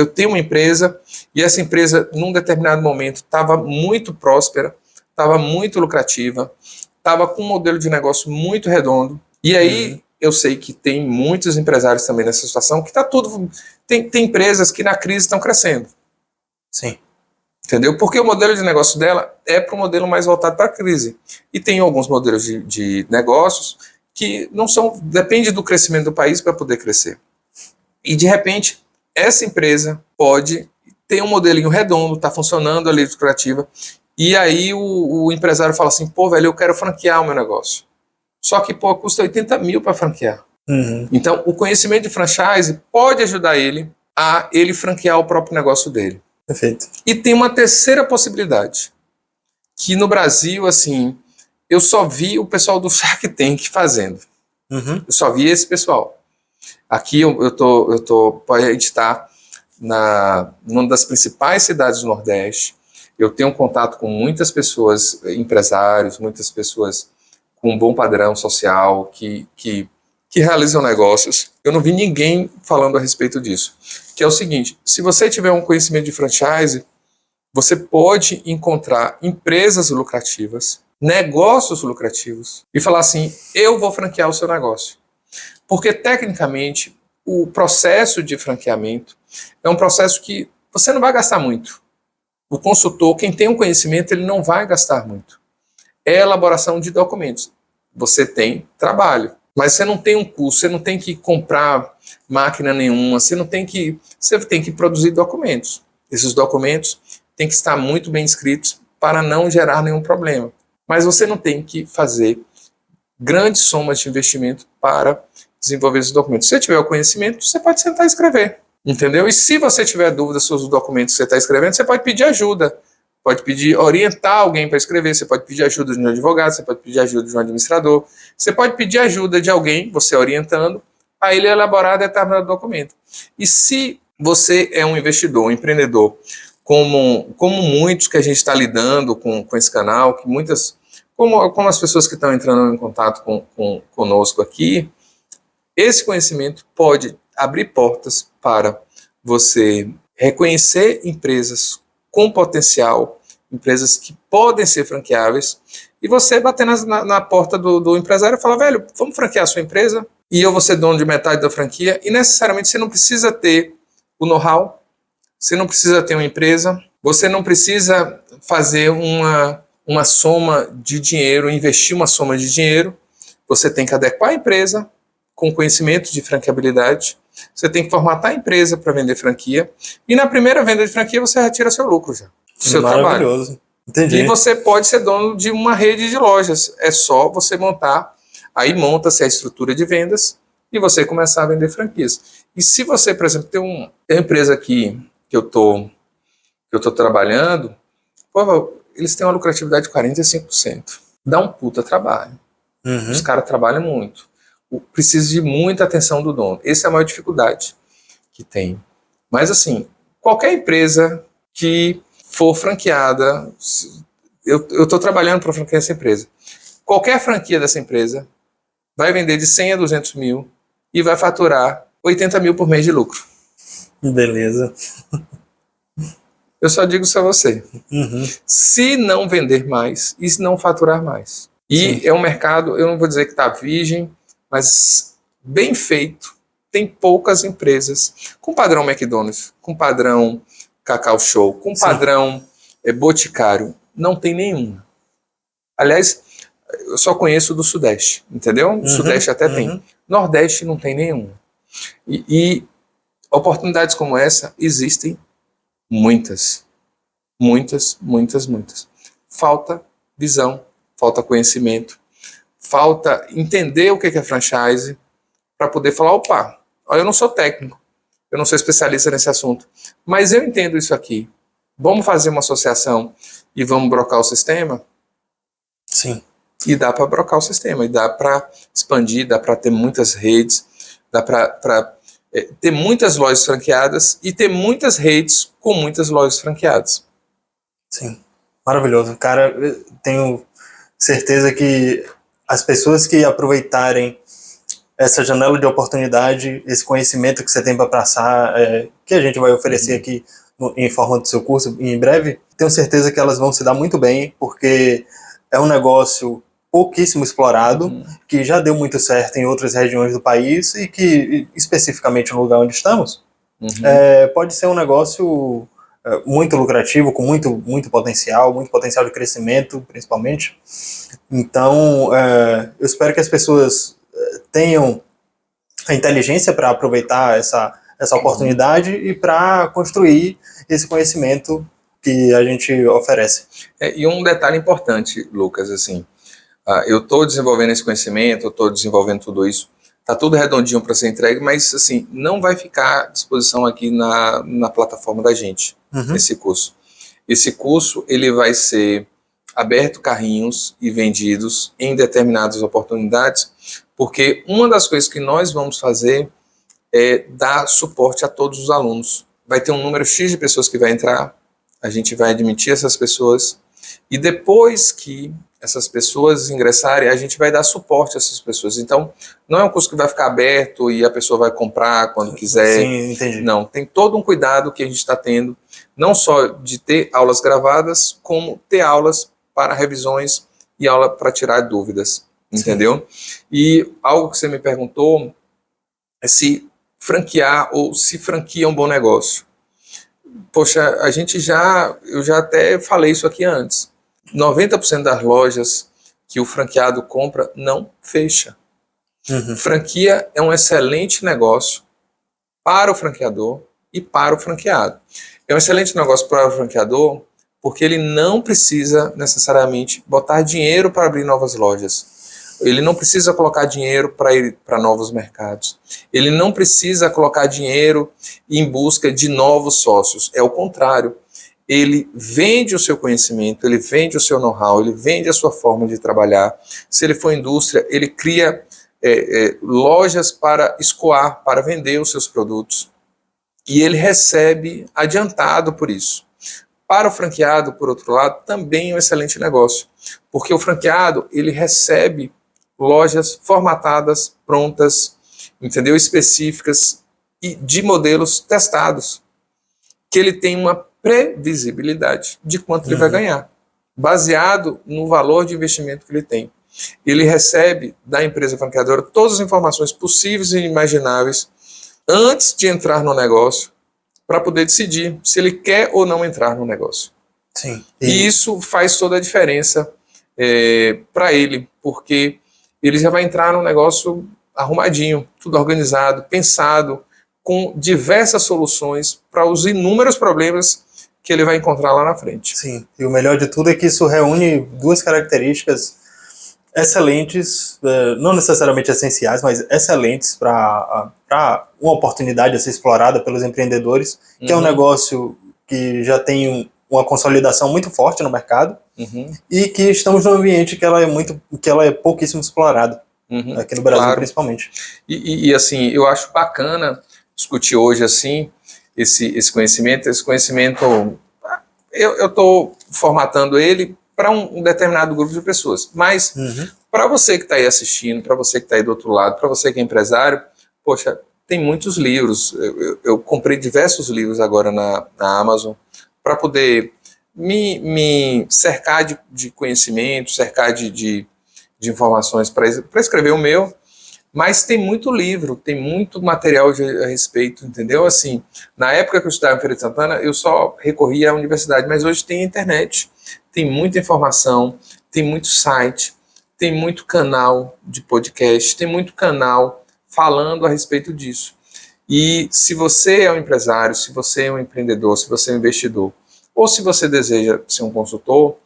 tenho uma empresa, e essa empresa, num determinado momento, estava muito próspera, estava muito lucrativa, estava com um modelo de negócio muito redondo, e aí eu sei que tem muitos empresários também nessa situação, que está tudo... Tem empresas que na crise estão crescendo. Sim. Entendeu? Porque o modelo de negócio dela é para um modelo mais voltado para a crise. E tem alguns modelos de negócios que não são... Depende do crescimento do país para poder crescer. E, de repente, essa empresa pode ter um modelinho redondo, está funcionando ali, lucrativa, e aí o empresário fala assim, pô, velho, eu quero franquear o meu negócio. Só que, pô, custa 80 mil para franquear. Então, o conhecimento de franchise pode ajudar ele a ele franquear o próprio negócio dele. Perfeito. E tem uma terceira possibilidade, que no Brasil, assim, eu só vi o pessoal do Shark Tank fazendo. Eu só vi esse pessoal. Aqui a gente está numa das principais cidades do Nordeste. Eu tenho contato com muitas pessoas, empresários, muitas pessoas com um bom padrão social, que realizam negócios. Eu não vi ninguém falando a respeito disso. Que é o seguinte, se você tiver um conhecimento de franchise, você pode encontrar empresas lucrativas, negócios lucrativos, e falar assim, eu vou franquear o seu negócio. Porque, tecnicamente, o processo de franqueamento é um processo que você não vai gastar muito. O consultor, quem tem um conhecimento, ele não vai gastar muito. É elaboração de documentos. Você tem trabalho, mas você não tem um custo, você não tem que comprar máquina nenhuma, você tem que produzir documentos. Esses documentos têm que estar muito bem escritos para não gerar nenhum problema. Mas você não tem que fazer grandes somas de investimento para desenvolver esses documentos. Se você tiver o conhecimento, você pode sentar e escrever, entendeu? E se você tiver dúvidas sobre os documentos que você está escrevendo, você pode pedir ajuda, pode pedir, orientar alguém para escrever, você pode pedir ajuda de um advogado, você pode pedir ajuda de um administrador, você pode pedir ajuda de alguém, você orientando, a ele elaborar determinado documento. E se você é um investidor, um empreendedor, como muitos que a gente está lidando com esse canal, que muitas, como as pessoas que estão entrando em contato conosco aqui, esse conhecimento pode abrir portas para você reconhecer empresas com potencial, empresas que podem ser franqueáveis, e você bater na porta do empresário e falar, velho, vamos franquear a sua empresa, e eu vou ser dono de metade da franquia, e necessariamente você não precisa ter o know-how, você não precisa ter uma empresa, você não precisa fazer uma soma de dinheiro, investir uma soma de dinheiro, você tem que adequar a empresa com conhecimento de franqueabilidade, você tem que formatar a empresa para vender franquia, e na primeira venda de franquia você retira seu lucro já, do seu trabalho. Entendi. E você pode ser dono de uma rede de lojas, é só você montar, aí monta-se a estrutura de vendas e você começar a vender franquias. E se você, por exemplo, tem uma empresa aqui que eu tô trabalhando, pô, eles têm uma lucratividade de 45%. Dá um puta trabalho. Os caras trabalham muito. Precisa de muita atenção do dono. Essa é a maior dificuldade que tem. Mas assim, qualquer empresa que for franqueada, eu estou trabalhando para franquear essa empresa. Qualquer franquia dessa empresa vai vender de 100 a 200 mil e vai faturar 80 mil por mês de lucro. Beleza. Eu só digo isso a você. Se não vender mais e se não faturar mais. E Sim. É um mercado, eu não vou dizer que está virgem, mas bem feito. Tem poucas empresas com padrão McDonald's, com padrão Cacau Show, com padrão Boticário. Não tem nenhuma. Aliás, eu só conheço do Sudeste, entendeu? O Sudeste até tem. Nordeste não tem nenhuma. E oportunidades como essa existem Muitas. Muitas, muitas, muitas. Falta visão, falta conhecimento, falta entender o que é franchise para poder falar, opa, eu não sou técnico, eu não sou especialista nesse assunto, mas eu entendo isso aqui. Vamos fazer uma associação e vamos brocar o sistema? Sim. E dá para brocar o sistema, e dá para expandir, dá para ter muitas redes, dá para ter muitas lojas franqueadas e ter muitas redes com muitas lojas franqueadas. Sim, maravilhoso. Cara, eu tenho certeza que as pessoas que aproveitarem essa janela de oportunidade, esse conhecimento que você tem para passar, que a gente vai oferecer aqui em forma do seu curso em breve, tenho certeza que elas vão se dar muito bem, porque é um negócio pouquíssimo explorado, que já deu muito certo em outras regiões do país e que, especificamente no lugar onde estamos, pode ser um negócio muito lucrativo, com muito potencial de crescimento, principalmente. Então, eu espero que as pessoas tenham a inteligência para aproveitar essa oportunidade e para construir esse conhecimento que a gente oferece. E um detalhe importante, Lucas, assim, eu estou desenvolvendo esse conhecimento, eu estou desenvolvendo tudo isso, está tudo redondinho para ser entregue, mas assim, não vai ficar à disposição aqui na plataforma da gente, esse curso. Esse curso ele vai ser aberto carrinhos e vendidos em determinadas oportunidades, porque uma das coisas que nós vamos fazer é dar suporte a todos os alunos. Vai ter um número X de pessoas que vai entrar, a gente vai admitir essas pessoas, e depois que essas pessoas ingressarem, a gente vai dar suporte a essas pessoas. Então, não é um curso que vai ficar aberto e a pessoa vai comprar quando quiser. Sim, entendi. Não, tem todo um cuidado que a gente está tendo, não só de ter aulas gravadas, como ter aulas para revisões e aula para tirar dúvidas, entendeu? E algo que você me perguntou é se franquear ou se franquia é um bom negócio. Poxa, eu já até falei isso aqui antes. 90% das lojas que o franqueado compra não fecha. Franquia é um excelente negócio para o franqueador e para o franqueado. É um excelente negócio para o franqueador porque ele não precisa necessariamente botar dinheiro para abrir novas lojas. Ele não precisa colocar dinheiro para ir para novos mercados. Ele não precisa colocar dinheiro em busca de novos sócios. É o contrário. Ele vende o seu conhecimento, ele vende o seu know-how, ele vende a sua forma de trabalhar. Se ele for indústria, ele cria lojas para escoar, para vender os seus produtos. E ele recebe adiantado por isso. Para o franqueado, por outro lado, também é um excelente negócio. Porque o franqueado, ele recebe lojas formatadas, prontas, entendeu? Específicas e de modelos testados, que ele tem uma previsibilidade de quanto ele vai ganhar, baseado no valor de investimento que ele tem. Ele recebe da empresa franqueadora todas as informações possíveis e imagináveis antes de entrar no negócio, para poder decidir se ele quer ou não entrar no negócio. Sim. E isso faz toda a diferença para ele, porque ele já vai entrar no negócio arrumadinho, tudo organizado, pensado, com diversas soluções para os inúmeros problemas que ele vai encontrar lá na frente. Sim, e o melhor de tudo é que isso reúne duas características excelentes, não necessariamente essenciais, mas excelentes para uma oportunidade a ser explorada pelos empreendedores, que é um negócio que já tem uma consolidação muito forte no mercado e que estamos num ambiente que ela é pouquíssimo explorada, aqui no Brasil, claro, principalmente. E assim, eu acho bacana discutir hoje assim esse conhecimento. Esse conhecimento, eu estou formatando ele para um determinado grupo de pessoas. Mas para você que está aí assistindo, para você que está aí do outro lado, para você que é empresário, poxa, tem muitos livros. Eu comprei diversos livros agora na Amazon para poder me cercar de conhecimento, cercar de informações para escrever o meu. Mas tem muito livro, tem muito material a respeito, entendeu? Assim, na época que eu estudava em Feira de Santana, eu só recorria à universidade, mas hoje tem a internet, tem muita informação, tem muito site, tem muito canal de podcast, tem muito canal falando a respeito disso. E se você é um empresário, se você é um empreendedor, se você é um investidor, ou se você deseja ser um consultor,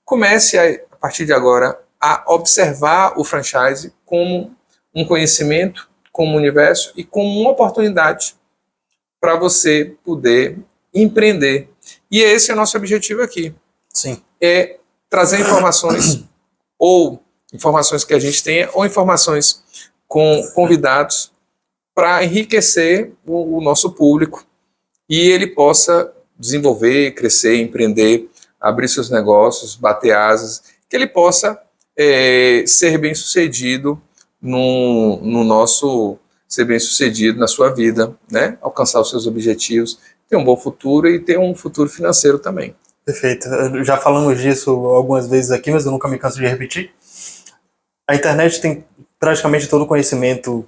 comece a partir de agora a observar o franchise como um conhecimento, como um universo e como uma oportunidade para você poder empreender. E esse é o nosso objetivo aqui. Sim. É trazer informações, ou informações que a gente tenha, ou informações com convidados para enriquecer o nosso público e ele possa desenvolver, crescer, empreender, abrir seus negócios, bater asas, que ele possa ser bem sucedido ser bem sucedido na sua vida, né? Alcançar os seus objetivos, ter um bom futuro e ter um futuro financeiro também. Perfeito. Já falamos disso algumas vezes aqui, mas eu nunca me canso de repetir. A internet tem praticamente todo o conhecimento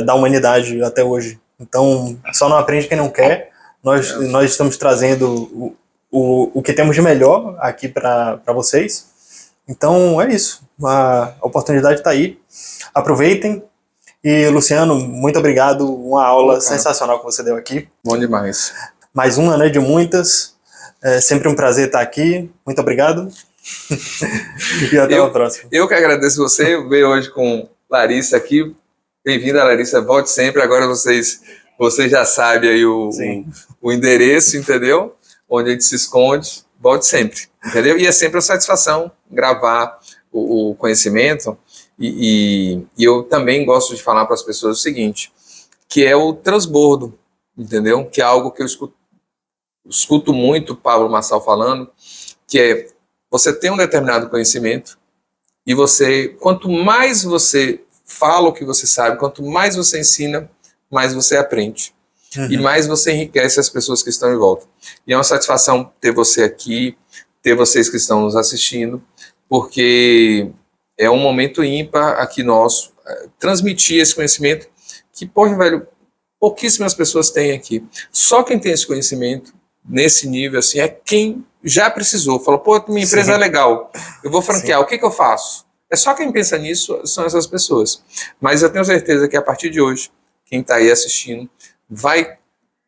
da humanidade até hoje. Então, só não aprende quem não quer. Nós estamos trazendo o que temos de melhor aqui para vocês. Então, é isso. A oportunidade está aí. Aproveitem. E, Luciano, muito obrigado. Uma aula sensacional que você deu aqui. Bom demais. Mais uma, né, de muitas. É sempre um prazer estar aqui. Muito obrigado. E até a próxima. Eu que agradeço você. Eu veio hoje com Larissa aqui. Bem-vinda, Larissa. Volte sempre. Agora vocês já sabem aí o endereço, entendeu? Onde a gente se esconde. Volte sempre, entendeu? E é sempre uma satisfação gravar o conhecimento. E eu também gosto de falar para as pessoas o seguinte, que é o transbordo, entendeu? Que é algo que eu escuto muito o Pablo Marçal falando, que é você tem um determinado conhecimento e quanto mais você fala o que você sabe, quanto mais você ensina, mais você aprende. Uhum. E mais você enriquece as pessoas que estão em volta. E é uma satisfação ter você aqui, ter vocês que estão nos assistindo, porque é um momento ímpar aqui nosso, transmitir esse conhecimento que, poxa, velho, pouquíssimas pessoas têm aqui. Só quem tem esse conhecimento, nesse nível, assim, é quem já precisou. Falou, pô, minha empresa é legal, eu vou franquear, o que eu faço? É só quem pensa nisso, são essas pessoas. Mas eu tenho certeza que a partir de hoje, quem está aí assistindo, vai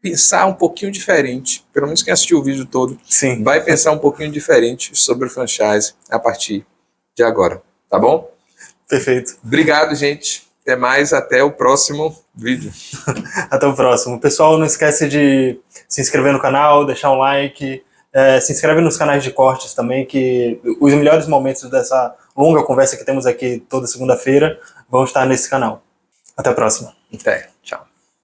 pensar um pouquinho diferente, pelo menos quem assistiu o vídeo todo, vai pensar um pouquinho diferente sobre o franchise a partir de agora. Tá bom? Perfeito. Obrigado, gente. Até mais, até o próximo vídeo. Até o próximo. Pessoal, não esquece de se inscrever no canal, deixar um like, se inscreve nos canais de cortes também, que os melhores momentos dessa longa conversa que temos aqui toda segunda-feira vão estar nesse canal. Até a próxima. Até. Tchau.